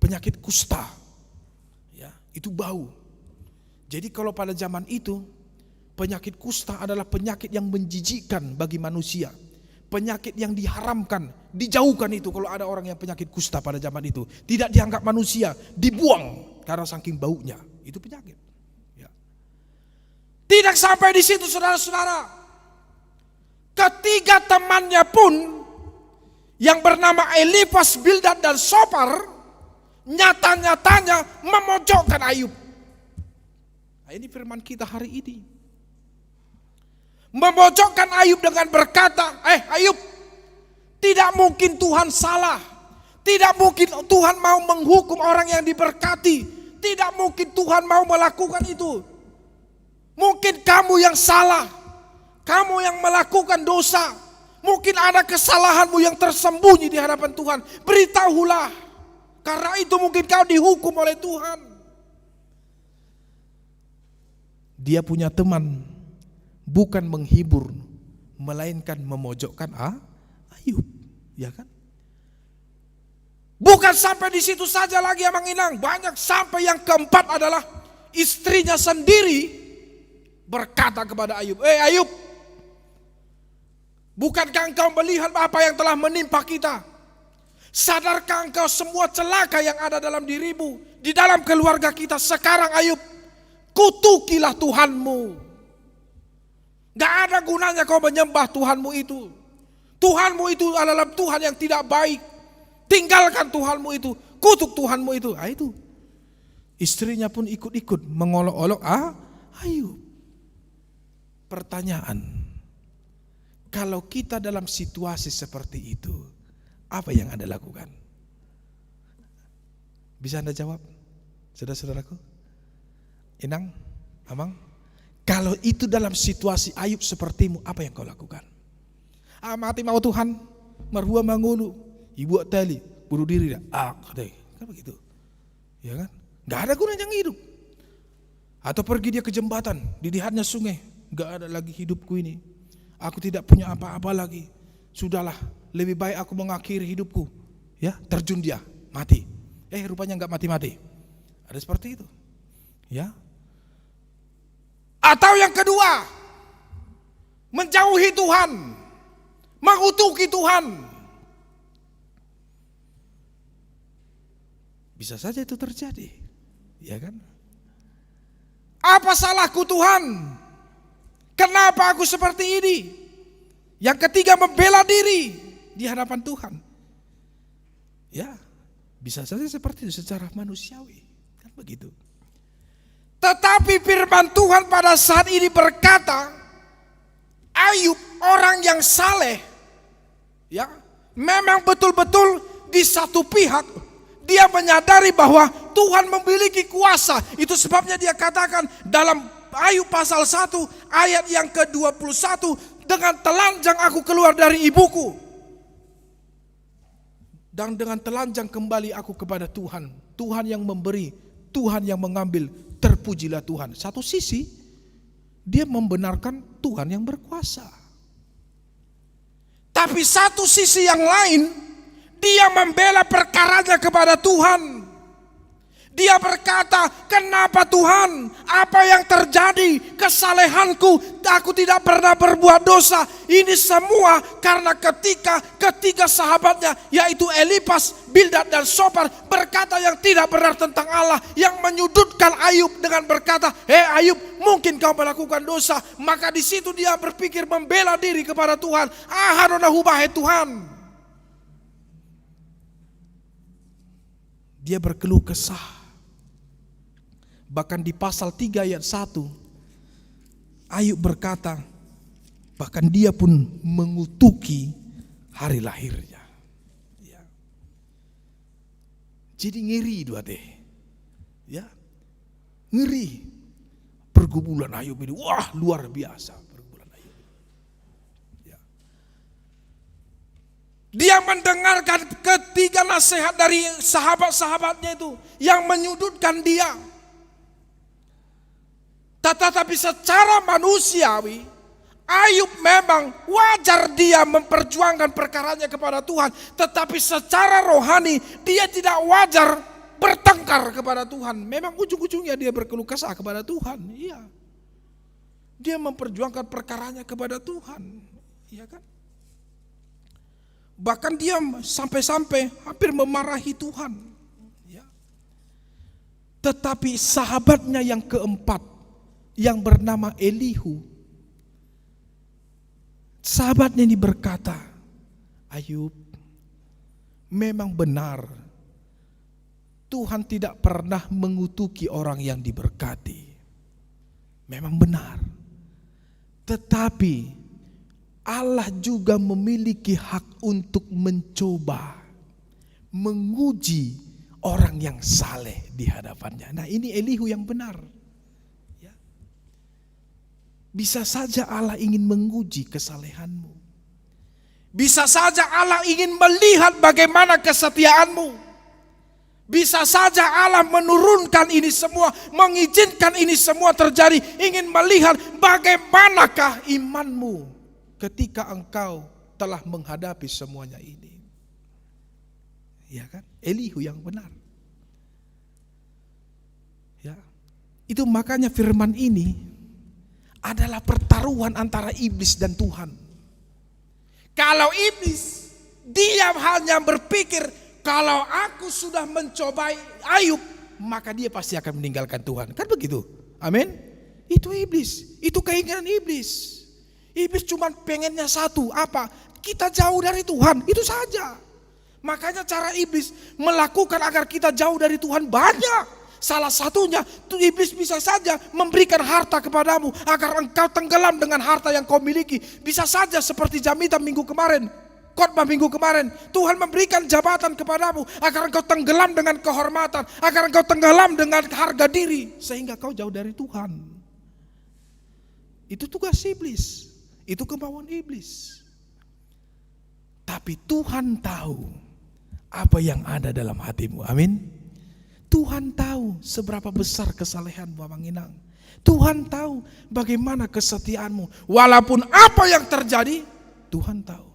Penyakit kusta, ya, itu bau. Jadi kalau pada zaman itu, penyakit kusta adalah penyakit yang menjijikkan bagi manusia. Penyakit yang diharamkan, dijauhkan itu kalau ada orang yang penyakit kusta pada zaman itu. Tidak dianggap manusia, dibuang karena saking baunya. Itu penyakit. Ya. Tidak sampai di situ, saudara-saudara. Ketiga temannya pun yang bernama Elifas, Bildad dan Sopar nyata-nyatanya memojokkan Ayub. Nah, ini firman kita hari ini. Memojokkan Ayub dengan berkata, Ayub, tidak mungkin Tuhan salah. Tidak mungkin Tuhan mau menghukum orang yang diberkati. Tidak mungkin Tuhan mau melakukan itu. Mungkin kamu yang salah. Kamu yang melakukan dosa. Mungkin ada kesalahanmu yang tersembunyi di hadapan Tuhan. Beritahulah. Karena itu mungkin kau dihukum oleh Tuhan. dia punya teman bukan menghibur, melainkan memojokkan Ayub, ya kan? Bukan sampai di situ saja lagi Amang Inang, banyak sampai yang keempat adalah istrinya sendiri berkata kepada Ayub, Ayub, bukankah engkau melihat apa yang telah menimpa kita? Sadarkah engkau semua celaka yang ada dalam dirimu, di dalam keluarga kita? Sekarang Ayub, kutukilah Tuhanmu. Gak ada gunanya kau menyembah Tuhanmu itu. Tuhanmu itu adalah Tuhan yang tidak baik. Tinggalkan Tuhanmu itu, kutuk Tuhanmu itu. Itu istrinya pun ikut-ikut mengolok-olok Ayub. Pertanyaan, kalau kita dalam situasi seperti itu, apa yang Anda lakukan? Bisa Anda jawab, saudara-saudaraku? Inang, Amang, kalau itu dalam situasi Ayub sepertimu, apa yang kau lakukan? Mati mau Tuhan, marhua mangulu, ibu tali, bunuh diri dah. Kan begitu, ya kan? Gak ada gunanya yang hidup. Atau pergi dia ke jembatan, dilihatnya sungai, gak ada lagi hidupku ini. Aku tidak punya apa-apa lagi. Sudahlah, lebih baik aku mengakhiri hidupku. Ya, terjun dia, mati. Rupanya gak mati-mati. Ada seperti itu. Ya. Atau yang kedua, menjauhi Tuhan, mengutuki Tuhan. Bisa saja itu terjadi, ya kan? Apa salahku Tuhan? Kenapa aku seperti ini? Yang ketiga, membela diri di hadapan Tuhan. Ya, bisa saja seperti itu secara manusiawi, kan begitu. Tetapi firman Tuhan pada saat ini berkata, Ayub orang yang saleh, ya, memang betul-betul di satu pihak dia menyadari bahwa Tuhan memiliki kuasa. Itu sebabnya dia katakan dalam Ayub pasal 1 ayat yang ke-21, dengan telanjang aku keluar dari ibuku, dan dengan telanjang kembali aku kepada Tuhan. Tuhan yang memberi, Tuhan yang mengambil, terpujilah Tuhan. Satu sisi dia membenarkan Tuhan yang berkuasa, tapi satu sisi yang lain dia membela perkaranya kepada Tuhan. Dia berkata, kenapa Tuhan? Apa yang terjadi? Kesalehanku, aku tidak pernah berbuat dosa. Ini semua karena ketiga sahabatnya, yaitu Elipas, Bildad dan Sofar, berkata yang tidak benar tentang Allah, yang menyudutkan Ayub dengan berkata, Ayub, mungkin kau melakukan dosa. Maka di situ dia berpikir membela diri kepada Tuhan. Haronahu bahe Tuhan. Dia berkeluh kesah. Bahkan di pasal 3 ayat 1, Ayub berkata, bahkan dia pun mengutuki hari lahirnya. Ya. Jadi ngeri dua deh. Ya. Ngeri. Pergumulan Ayub ini, wah luar biasa pergumulan Ayub. Ya. Dia mendengarkan ketiga nasihat dari sahabat-sahabatnya itu yang menyudutkan dia. Tetapi secara manusiawi, Ayub memang wajar dia memperjuangkan perkaranya kepada Tuhan. Tetapi secara rohani dia tidak wajar bertengkar kepada Tuhan. Memang ujung-ujungnya dia berkeluh kesah kepada Tuhan. Iya. Dia memperjuangkan perkaranya kepada Tuhan. Iya kan? Bahkan dia sampai-sampai hampir memarahi Tuhan. Ya. Tetapi sahabatnya yang keempat, yang bernama Elihu, sahabatnya ini berkata, Ayub, memang benar Tuhan tidak pernah mengutuki orang yang diberkati. Memang benar. Tetapi Allah juga memiliki hak untuk mencoba, menguji orang yang saleh di hadapannya. Nah, ini Elihu yang benar. Bisa saja Allah ingin menguji kesalehanmu. Bisa saja Allah ingin melihat bagaimana kesetiaanmu. Bisa saja Allah menurunkan ini semua, mengizinkan ini semua terjadi, ingin melihat bagaimanakah imanmu ketika engkau telah menghadapi semuanya ini. Ya kan? Elihu yang benar. Ya. Itu makanya firman ini adalah pertaruhan antara iblis dan Tuhan. Kalau iblis dia hanya berpikir, kalau aku sudah mencobai Ayub, maka dia pasti akan meninggalkan Tuhan. Kan begitu? Amin? Itu iblis. Itu keinginan iblis. Iblis cuma pengennya satu. Apa? Kita jauh dari Tuhan. Itu saja. Makanya cara iblis melakukan agar kita jauh dari Tuhan banyak. Salah satunya, iblis bisa saja memberikan harta kepadamu agar engkau tenggelam dengan harta yang kau miliki. Bisa saja seperti Jamita minggu kemarin. Khotbah minggu kemarin, Tuhan memberikan jabatan kepadamu agar engkau tenggelam dengan kehormatan, agar engkau tenggelam dengan harga diri, sehingga kau jauh dari Tuhan. Itu tugas iblis, itu kemauan iblis. Tapi Tuhan tahu apa yang ada dalam hatimu, amin. Tuhan tahu seberapa besar kesalehanmu, Abang Inang. Tuhan tahu bagaimana kesetiaanmu, walaupun apa yang terjadi, Tuhan tahu.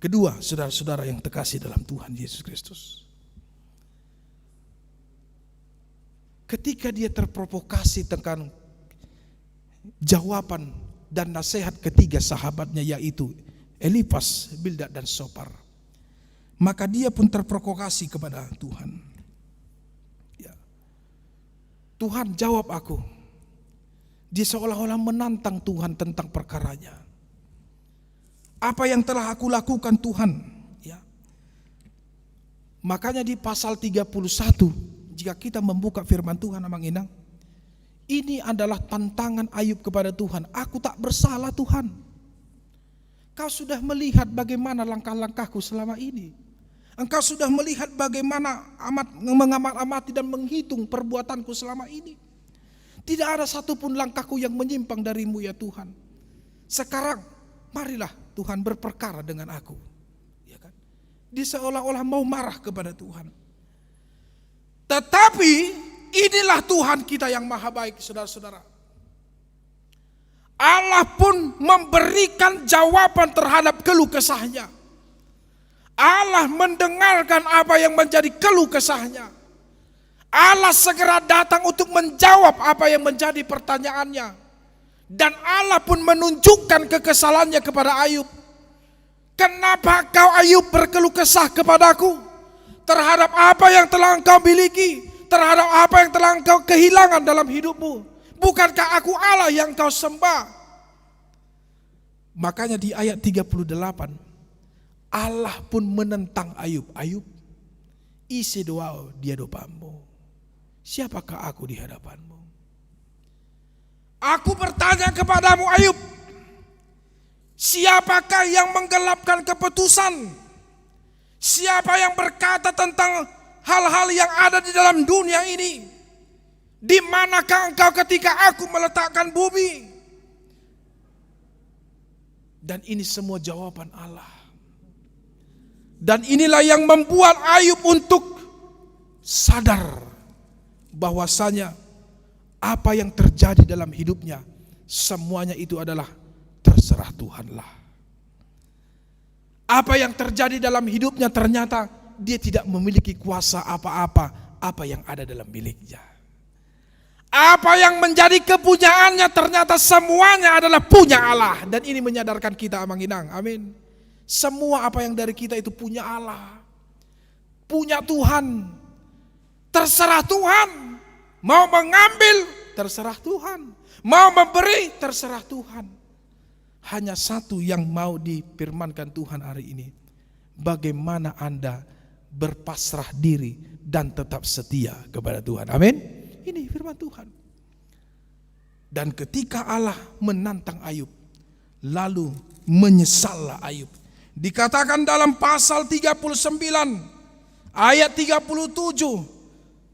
Kedua, saudara-saudara yang terkasih dalam Tuhan Yesus Kristus, ketika dia terprovokasi tentang jawaban dan nasihat ketiga sahabatnya, yaitu Elifas, Bildad dan Sofar, maka dia pun terprovokasi kepada Tuhan. Ya. Tuhan, jawab aku. Dia seolah-olah menantang Tuhan tentang perkaranya. Apa yang telah aku lakukan Tuhan, ya. Makanya di pasal 31, jika kita membuka firman Tuhan, Abang Inang, ini adalah tantangan Ayub kepada Tuhan. Aku tak bersalah Tuhan. Kau sudah melihat bagaimana langkah-langkahku selama ini. Engkau sudah melihat bagaimana mengamat-amati dan menghitung perbuatanku selama ini. Tidak ada satupun langkahku yang menyimpang darimu ya Tuhan. Sekarang marilah Tuhan berperkara dengan aku, ya kan? Dia seolah-olah mau marah kepada Tuhan. Tetapi inilah Tuhan kita yang maha baik, saudara-saudara. Allah pun memberikan jawaban terhadap keluh kesahnya. Allah mendengarkan apa yang menjadi keluh kesahnya. Allah segera datang untuk menjawab apa yang menjadi pertanyaannya. Dan Allah pun menunjukkan kekesalannya kepada Ayub. Kenapa kau Ayub berkeluh kesah kepadaku terhadap apa yang telah engkau miliki, terhadap apa yang telah engkau kehilangan dalam hidupmu? Bukankah aku Allah yang kau sembah? Makanya di ayat 38 Allah pun menentang Ayub. Ayub, isi doa dia dopamu. Siapakah aku di hadapanmu? Aku bertanya kepadamu Ayub, siapakah yang menggelapkan keputusan? Siapa yang berkata tentang hal-hal yang ada di dalam dunia ini? Di manakah engkau ketika aku meletakkan bumi? Dan ini semua jawaban Allah. Dan inilah yang membuat Ayub untuk sadar bahwasanya apa yang terjadi dalam hidupnya, semuanya itu adalah terserah Tuhanlah. Apa yang terjadi dalam hidupnya ternyata dia tidak memiliki kuasa apa-apa, apa yang ada dalam miliknya. Apa yang menjadi kepunyaannya ternyata semuanya adalah punya Allah. Dan ini menyadarkan kita, Abang Inang, amin. Semua apa yang dari kita itu punya Allah, punya Tuhan. Terserah Tuhan. Mau mengambil, terserah Tuhan. Mau memberi, terserah Tuhan. Hanya satu yang mau difirmankan Tuhan hari ini. Bagaimana Anda berpasrah diri dan tetap setia kepada Tuhan. Amin. Ini firman Tuhan. Dan ketika Allah menantang Ayub, lalu menyesallah Ayub. Dikatakan dalam pasal 39 ayat 37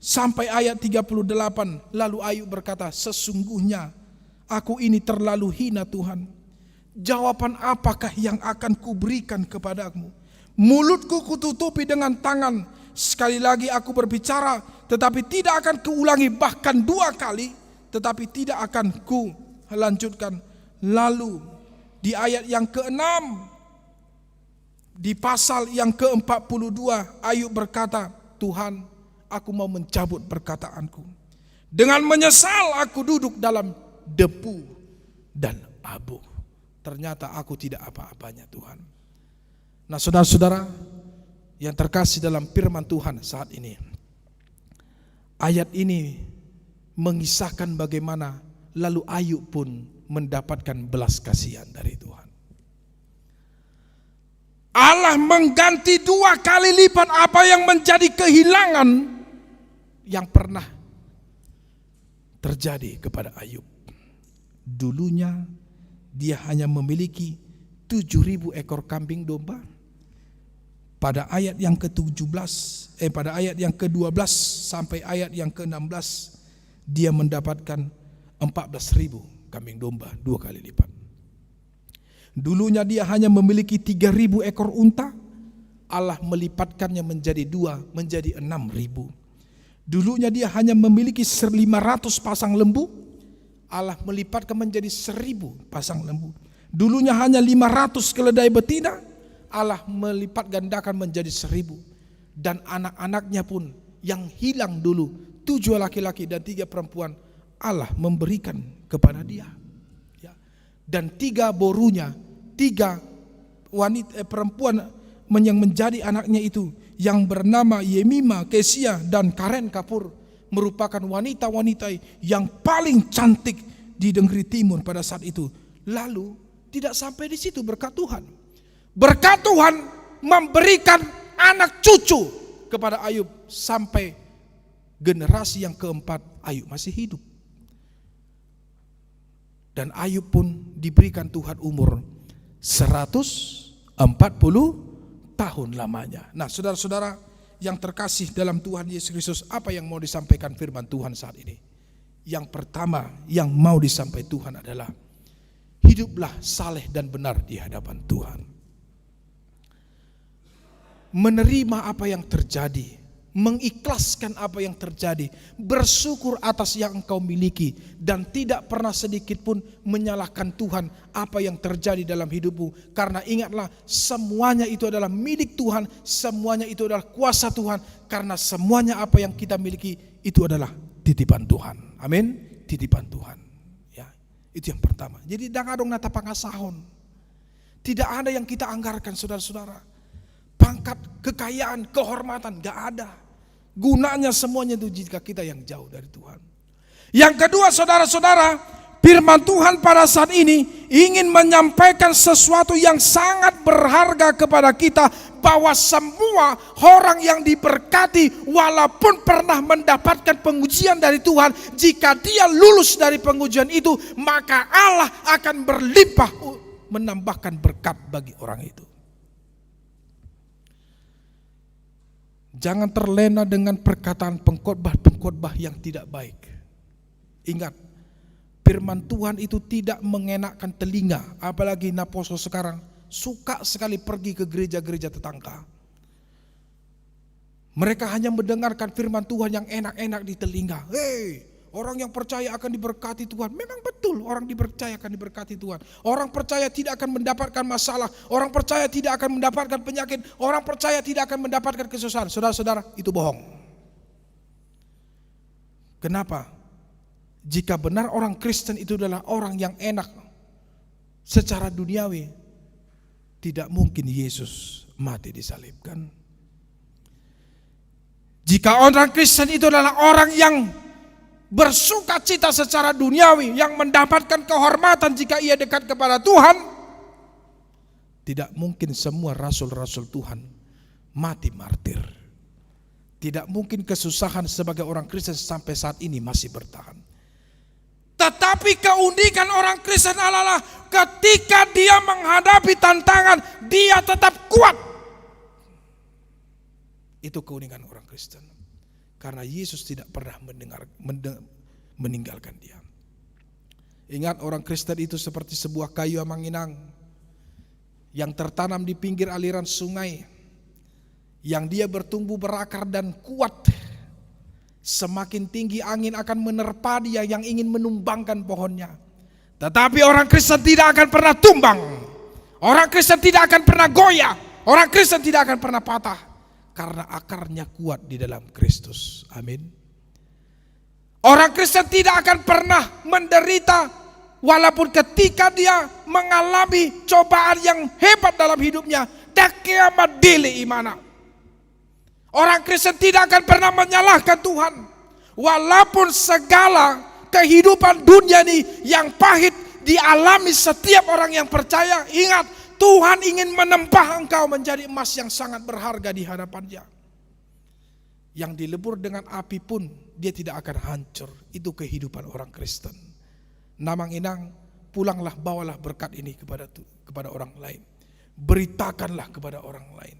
sampai ayat 38, lalu Ayub berkata, sesungguhnya aku ini terlalu hina Tuhan. Jawaban apakah yang akan kuberikan kepadamu? Mulutku kututupi dengan tangan. Sekali lagi aku berbicara, tetapi tidak akan kuulangi, bahkan 2 kali, tetapi tidak akan ku lanjutkan. Lalu di ayat yang ke-6, di pasal yang ke-42, Ayub berkata, Tuhan, aku mau mencabut perkataanku. Dengan menyesal aku duduk dalam debu dan abu. Ternyata aku tidak apa-apanya Tuhan. Nah saudara-saudara yang terkasih dalam firman Tuhan saat ini, ayat ini mengisahkan bagaimana lalu Ayub pun mendapatkan belas kasihan dari Tuhan. Allah mengganti 2 kali lipat apa yang menjadi kehilangan yang pernah terjadi kepada Ayub. Dulunya dia hanya memiliki 7.000 ekor kambing domba. Pada ayat yang ke-17, pada ayat yang ke-12 sampai ayat yang ke-16, dia mendapatkan 14.000 kambing domba, 2 kali lipat. Dulunya dia hanya memiliki 3.000 ekor unta, Allah melipatkannya menjadi 2, menjadi 6.000. Dulunya dia hanya memiliki 500 pasang lembu, Allah melipatkan menjadi 1.000 pasang lembu. Dulunya hanya 500 keledai betina, Allah melipat gandakan menjadi 1.000. Dan anak-anaknya pun yang hilang dulu, 7 laki-laki dan 3 perempuan, Allah memberikan kepada dia. Ya. Dan 3 borunya, 3 wanita perempuan yang menjadi anaknya itu, yang bernama Yemima, Kesia, dan Karen Kapur, merupakan wanita-wanita yang paling cantik di negeri timur pada saat itu. Lalu tidak sampai di situ berkat Tuhan. Berkat Tuhan memberikan anak cucu kepada Ayub sampai generasi yang keempat Ayub masih hidup. Dan Ayub pun diberikan Tuhan umur 140 tahun lamanya. Nah saudara-saudara yang terkasih dalam Tuhan Yesus Kristus, apa yang mau disampaikan firman Tuhan saat ini? Yang pertama yang mau disampaikan Tuhan adalah hiduplah saleh dan benar di hadapan Tuhan. Menerima apa yang terjadi, mengikhlaskan apa yang terjadi, bersyukur atas yang engkau miliki, dan tidak pernah sedikit pun menyalahkan Tuhan apa yang terjadi dalam hidupmu. Karena ingatlah, semuanya itu adalah milik Tuhan, semuanya itu adalah kuasa Tuhan, karena semuanya apa yang kita miliki itu adalah titipan Tuhan. Amin, titipan Tuhan. Ya, itu yang pertama. Jadi dangadong nata pangasahon. Tidak ada yang kita anggarkan saudara-saudara. Pangkat, kekayaan, kehormatan gak ada. Gunanya semuanya itu jika kita yang jauh dari Tuhan. Yang kedua saudara-saudara, firman Tuhan pada saat ini ingin menyampaikan sesuatu yang sangat berharga kepada kita, bahwa semua orang yang diberkati walaupun pernah mendapatkan pengujian dari Tuhan, jika dia lulus dari pengujian itu, maka Allah akan berlimpah menambahkan berkat bagi orang itu. Jangan terlena dengan perkataan pengkhotbah yang tidak baik. Ingat, firman Tuhan itu tidak mengenakkan telinga, apalagi Naposo sekarang suka sekali pergi ke gereja-gereja tetangga. Mereka hanya mendengarkan firman Tuhan yang enak-enak di telinga. Hei, orang yang percaya akan diberkati Tuhan. Memang betul, orang dipercaya akan diberkati Tuhan. Orang percaya tidak akan mendapatkan masalah. Orang percaya tidak akan mendapatkan penyakit. Orang percaya tidak akan mendapatkan kesusahan. Saudara-saudara, itu bohong. Kenapa? Jika benar orang Kristen itu adalah orang yang enak secara duniawi, tidak mungkin Yesus mati disalibkan. Jika orang Kristen itu adalah orang yang bersuka cita secara duniawi, yang mendapatkan kehormatan jika ia dekat kepada Tuhan, tidak mungkin semua rasul-rasul Tuhan mati martir. Tidak mungkin kesusahan sebagai orang Kristen sampai saat ini masih bertahan. Tetapi keunikan orang Kristen adalah ketika dia menghadapi tantangan, dia tetap kuat. Itu keunikan orang Kristen. Karena Yesus tidak pernah meninggalkan dia. Ingat, orang Kristen itu seperti sebuah kayu amanginang yang tertanam di pinggir aliran sungai. yang dia bertumbuh berakar dan kuat. Semakin tinggi angin akan menerpa dia yang ingin menumbangkan pohonnya. Tetapi orang Kristen tidak akan pernah tumbang. Orang Kristen tidak akan pernah goyah. Orang Kristen tidak akan pernah patah. Karena akarnya kuat di dalam Kristus. Amin. Orang Kristen tidak akan pernah menderita. Walaupun ketika dia mengalami cobaan yang hebat dalam hidupnya. Dakiamat dili imana. Orang Kristen tidak akan pernah menyalahkan Tuhan. Walaupun segala kehidupan dunia ini yang pahit dialami setiap orang yang percaya, ingat, Tuhan ingin menempah engkau menjadi emas yang sangat berharga di hadapan-Nya. Yang dilebur dengan api pun dia tidak akan hancur. Itu kehidupan orang Kristen. Namang inang, pulanglah bawalah berkat ini kepada orang lain. Beritakanlah kepada orang lain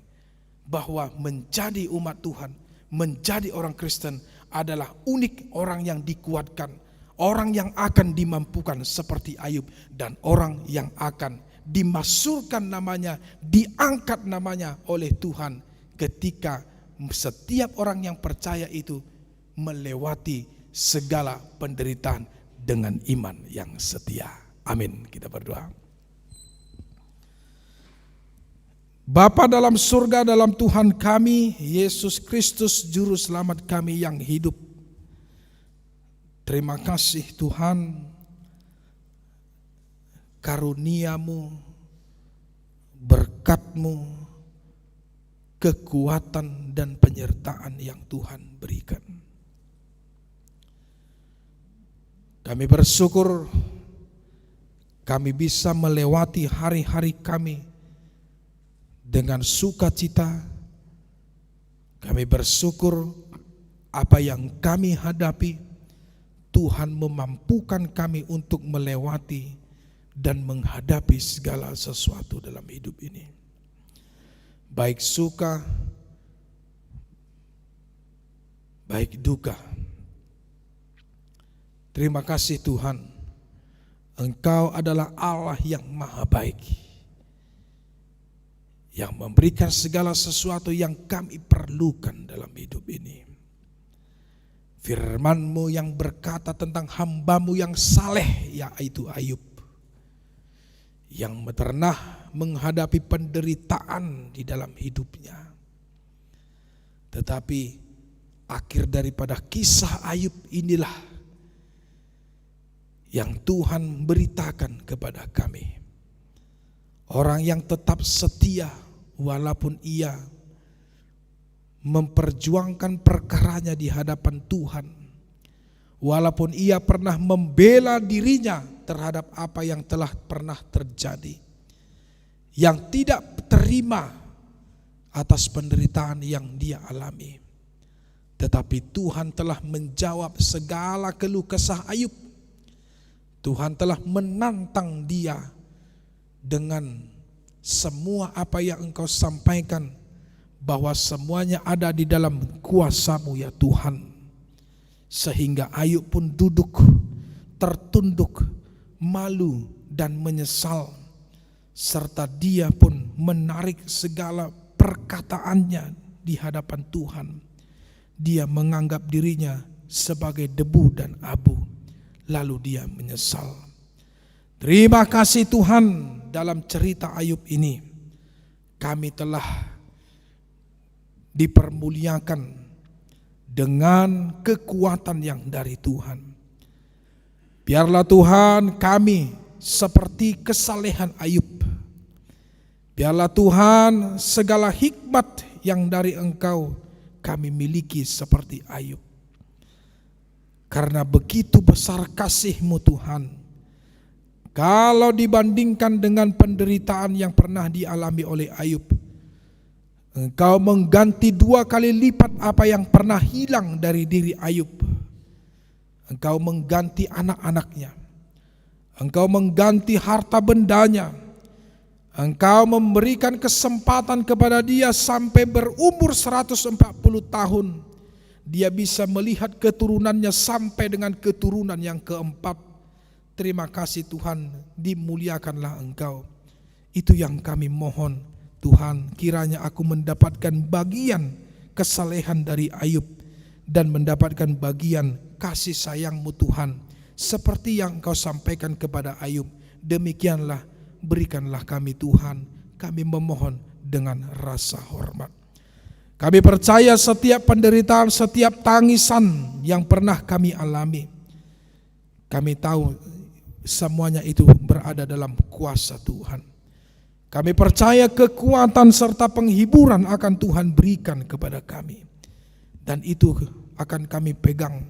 bahwa menjadi umat Tuhan, menjadi orang Kristen adalah unik, orang yang dikuatkan, orang yang akan dimampukan seperti Ayub, dan orang yang akan dimasukkan namanya, diangkat namanya oleh Tuhan ketika setiap orang yang percaya itu melewati segala penderitaan dengan iman yang setia. Amin. Kita berdoa. Bapa dalam surga, dalam Tuhan kami Yesus Kristus Juru Selamat kami yang hidup, terima kasih Tuhan, karunia-Mu, berkat-Mu, kekuatan dan penyertaan yang Tuhan berikan. Kami bersyukur kami bisa melewati hari-hari kami dengan sukacita. Kami bersyukur apa yang kami hadapi, Tuhan memampukan kami untuk melewati dan menghadapi segala sesuatu dalam hidup ini. Baik suka, baik duka. Terima kasih Tuhan, Engkau adalah Allah yang maha baik, yang memberikan segala sesuatu yang kami perlukan dalam hidup ini. Firman-Mu yang berkata tentang hamba-Mu yang saleh, yaitu Ayub, yang pernah menghadapi penderitaan di dalam hidupnya. Tetapi akhir daripada kisah Ayub inilah yang Tuhan beritakan kepada kami. Orang yang tetap setia walaupun ia memperjuangkan perkaranya di hadapan Tuhan. Walaupun ia pernah membela dirinya terhadap apa yang telah pernah terjadi. Yang tidak terima atas penderitaan yang dia alami. Tetapi Tuhan telah menjawab segala keluh kesah Ayub. Tuhan telah menantang dia dengan semua apa yang Engkau sampaikan, bahwa semuanya ada di dalam kuasa-Mu ya Tuhan. Sehingga Ayub pun duduk, tertunduk, malu dan menyesal. Serta dia pun menarik segala perkataannya di hadapan Tuhan. Dia menganggap dirinya sebagai debu dan abu. Lalu dia menyesal. Terima kasih Tuhan, dalam cerita Ayub ini kami telah dipermuliakan dengan kekuatan yang dari Tuhan. Biarlah Tuhan kami seperti kesalehan Ayub. Biarlah Tuhan segala hikmat yang dari Engkau kami miliki seperti Ayub. Karena begitu besar kasih-Mu Tuhan, kalau dibandingkan dengan penderitaan yang pernah dialami oleh Ayub, Engkau mengganti 2 kali lipat apa yang pernah hilang dari diri Ayub. Engkau mengganti anak-anaknya, Engkau mengganti harta bendanya, Engkau memberikan kesempatan kepada dia sampai berumur 140 tahun. Dia bisa melihat keturunannya sampai dengan keturunan yang keempat. Terima kasih Tuhan, dimuliakanlah Engkau. Itu yang kami mohon. Tuhan, kiranya aku mendapatkan bagian kesalehan dari Ayub dan mendapatkan bagian kasih sayang-Mu Tuhan, seperti yang Engkau sampaikan kepada Ayub. Demikianlah berikanlah kami Tuhan, kami memohon dengan rasa hormat. Kami percaya setiap penderitaan, setiap tangisan yang pernah kami alami, kami tahu semuanya itu berada dalam kuasa Tuhan. Kami percaya kekuatan serta penghiburan akan Tuhan berikan kepada kami. Dan itu akan kami pegang.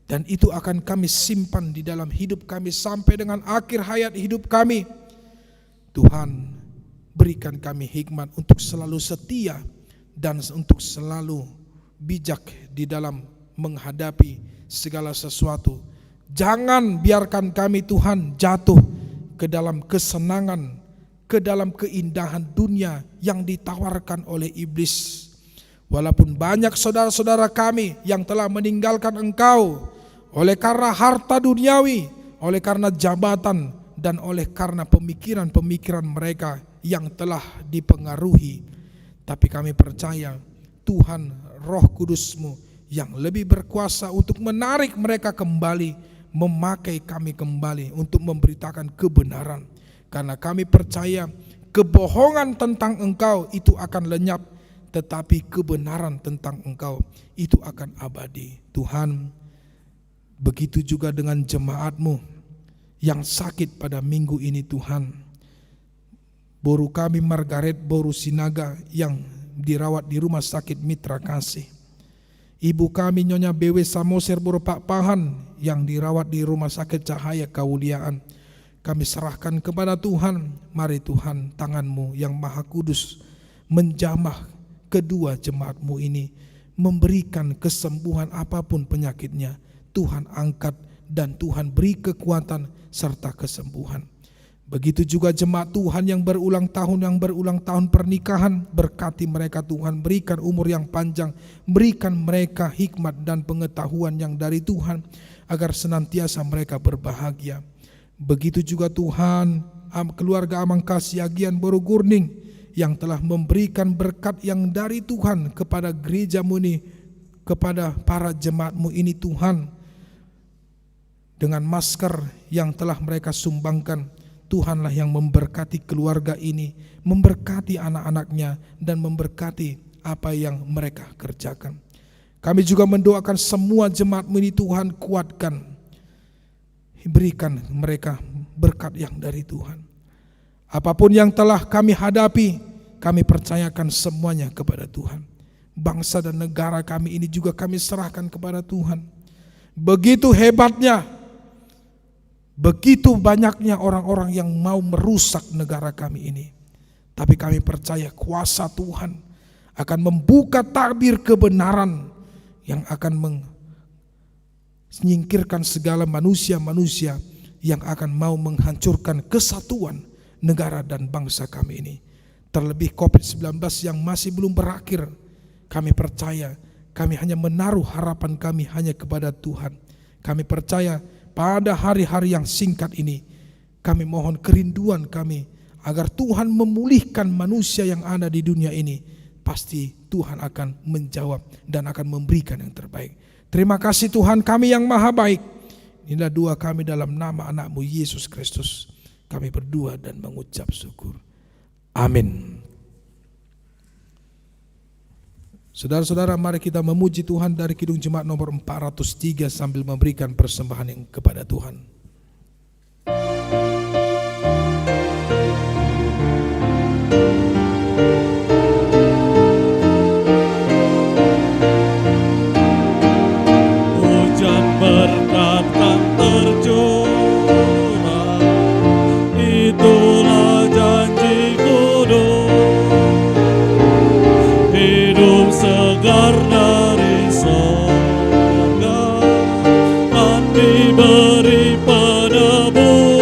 Dan itu akan kami simpan di dalam hidup kami sampai dengan akhir hayat hidup kami. Tuhan, berikan kami hikmat untuk selalu setia dan untuk selalu bijak di dalam menghadapi segala sesuatu. Jangan biarkan kami Tuhan jatuh ke dalam kesenangan, ke dalam keindahan dunia yang ditawarkan oleh iblis. Walaupun banyak saudara-saudara kami yang telah meninggalkan Engkau oleh karena harta duniawi, oleh karena jabatan, dan oleh karena pemikiran-pemikiran mereka yang telah dipengaruhi. Tapi kami percaya Tuhan, Roh Kudus-Mu yang lebih berkuasa untuk menarik mereka kembali, memakai kami kembali untuk memberitakan kebenaran. Karena kami percaya kebohongan tentang Engkau itu akan lenyap, tetapi kebenaran tentang Engkau itu akan abadi. Tuhan, begitu juga dengan jemaat-Mu yang sakit pada minggu ini Tuhan. Boru kami Margaret Boru Sinaga yang dirawat di rumah sakit Mitra Kasih. Ibu kami Nyonya Bewe Samoser Boru Pak Pahan yang dirawat di rumah sakit Cahaya Kawuliaan. Kami serahkan kepada Tuhan. Mari Tuhan, tangan-Mu yang maha kudus menjamah kedua jemaat-Mu ini, memberikan kesembuhan apapun penyakitnya. Tuhan angkat dan Tuhan beri kekuatan serta kesembuhan. Begitu juga jemaat Tuhan yang berulang tahun pernikahan, berkati mereka Tuhan, berikan umur yang panjang, berikan mereka hikmat dan pengetahuan yang dari Tuhan, agar senantiasa mereka berbahagia. Begitu juga Tuhan, keluarga Amang Kasiagian Boru Gurning yang telah memberikan berkat yang dari Tuhan kepada gereja-Mu ini, kepada para jemaat-Mu ini Tuhan. Dengan masker yang telah mereka sumbangkan, Tuhanlah yang memberkati keluarga ini, memberkati anak-anaknya, dan memberkati apa yang mereka kerjakan. Kami juga mendoakan semua jemaat-Mu ini Tuhan, kuatkan, berikan mereka berkat yang dari Tuhan. Apapun yang telah kami hadapi, kami percayakan semuanya kepada Tuhan. Bangsa dan negara kami ini juga kami serahkan kepada Tuhan. Begitu hebatnya, begitu banyaknya orang-orang yang mau merusak negara kami ini. Tapi kami percaya kuasa Tuhan akan membuka tabir kebenaran yang akan menyingkirkan segala manusia-manusia yang akan mau menghancurkan kesatuan negara dan bangsa kami ini. Terlebih COVID-19 yang masih belum berakhir, kami percaya, kami hanya menaruh harapan kami hanya kepada Tuhan. Kami percaya pada hari-hari yang singkat ini, kami mohon kerinduan kami agar Tuhan memulihkan manusia yang ada di dunia ini. Pasti Tuhan akan menjawab dan akan memberikan yang terbaik. Terima kasih Tuhan kami yang maha baik. Inilah doa kami dalam nama anak-Mu Yesus Kristus. Kami berdoa dan mengucap syukur. Amin. Saudara-saudara, mari kita memuji Tuhan dari Kidung Jemaat nomor 403 sambil memberikan persembahan yang kepada Tuhan. Hujan berkat kan tercurah, itulah janji kudus. Hidup segar dari sorga kan diberi padamu.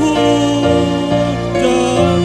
Hujan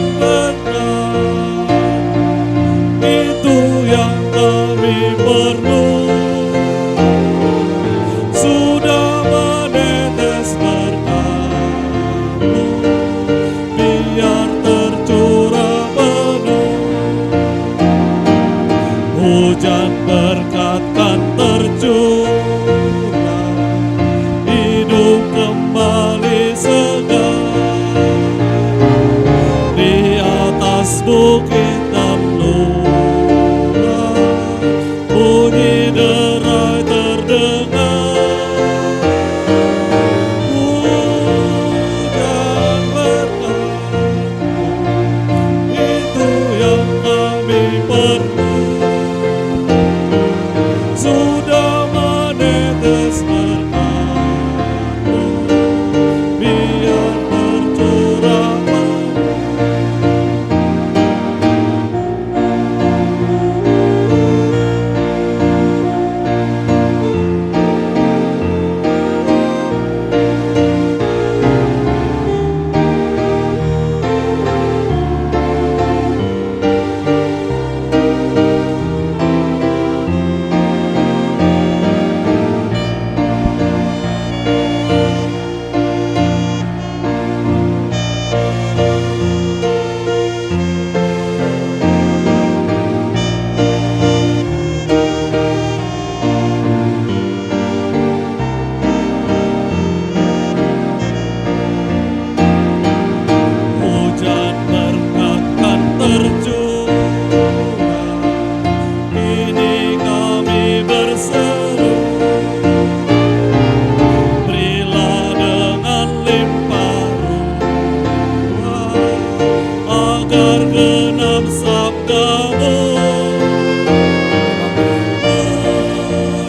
agar genap sabdamu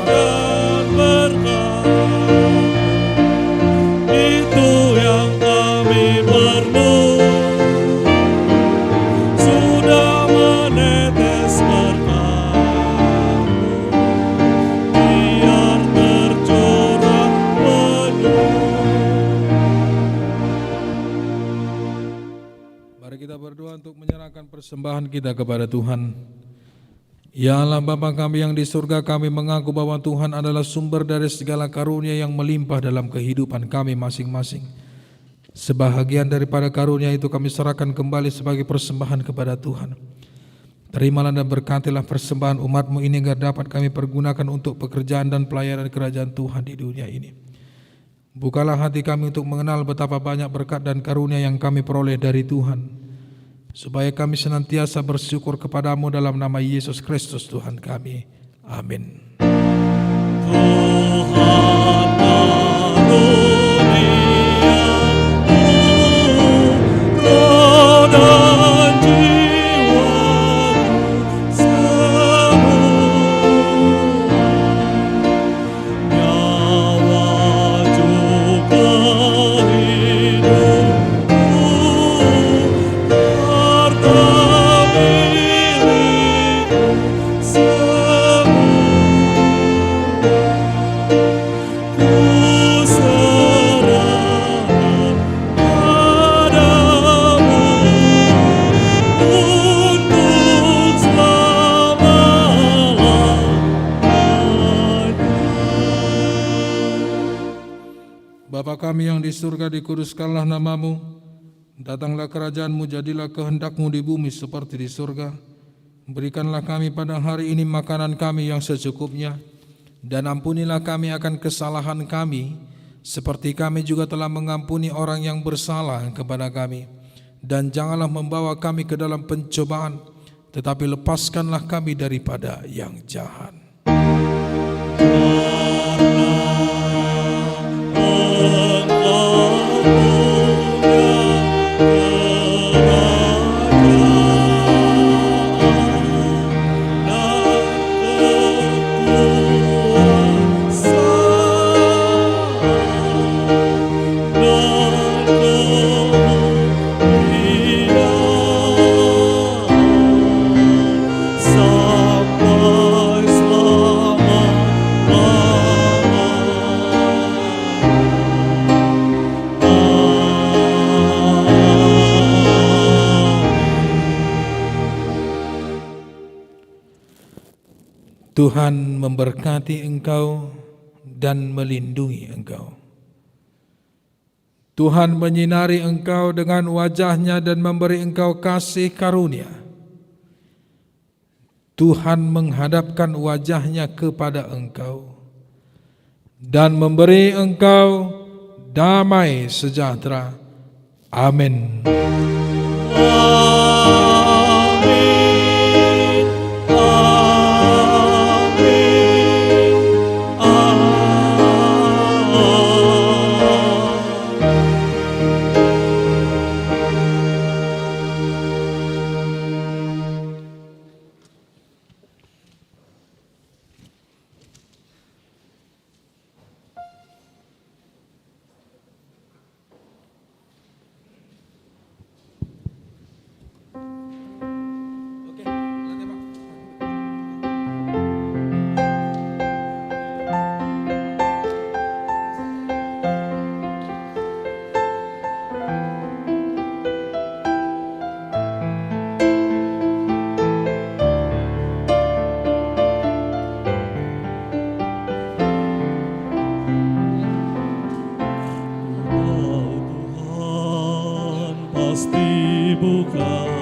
dan berkat. Itu yang kami perlu, sudah menetes berkat-Mu, biar tercurah penuh. Mari kita berdoa untuk menyerahkan persembahan kita kepada Tuhan. Ya Allah Bapa kami yang di surga, kami mengaku bahwa Tuhan adalah sumber dari segala karunia yang melimpah dalam kehidupan kami masing-masing. Sebahagian daripada karunia itu kami serahkan kembali sebagai persembahan kepada Tuhan. Terimalah dan berkatilah persembahan umat-Mu ini agar dapat kami pergunakan untuk pekerjaan dan pelayanan kerajaan Tuhan di dunia ini. Bukalah hati kami untuk mengenal betapa banyak berkat dan karunia yang kami peroleh dari Tuhan, supaya kami senantiasa bersyukur kepada-Mu dalam nama Yesus Kristus Tuhan kami. Amin. Tuhan karuniamu, roh dan jiwaku semua, nyawa juga hidupku, harta milikku semua. Ku serahkan padamu untuk selama-lamanya. Bapa kami yang di surga, dikuduskanlah nama-Mu, datanglah kerajaan-Mu, jadilah kehendak-Mu di bumi seperti di surga. Berikanlah kami pada hari ini makanan kami yang secukupnya, dan ampunilah kami akan kesalahan kami, seperti kami juga telah mengampuni orang yang bersalah kepada kami. Dan janganlah membawa kami ke dalam pencobaan, tetapi lepaskanlah kami daripada yang jahat. Sampai Tuhan memberkati engkau dan melindungi engkau. Tuhan menyinari engkau dengan wajah-Nya dan memberi engkau kasih karunia. Tuhan menghadapkan wajah-Nya kepada engkau dan memberi engkau damai sejahtera. Amin. Tuhan pasti bukan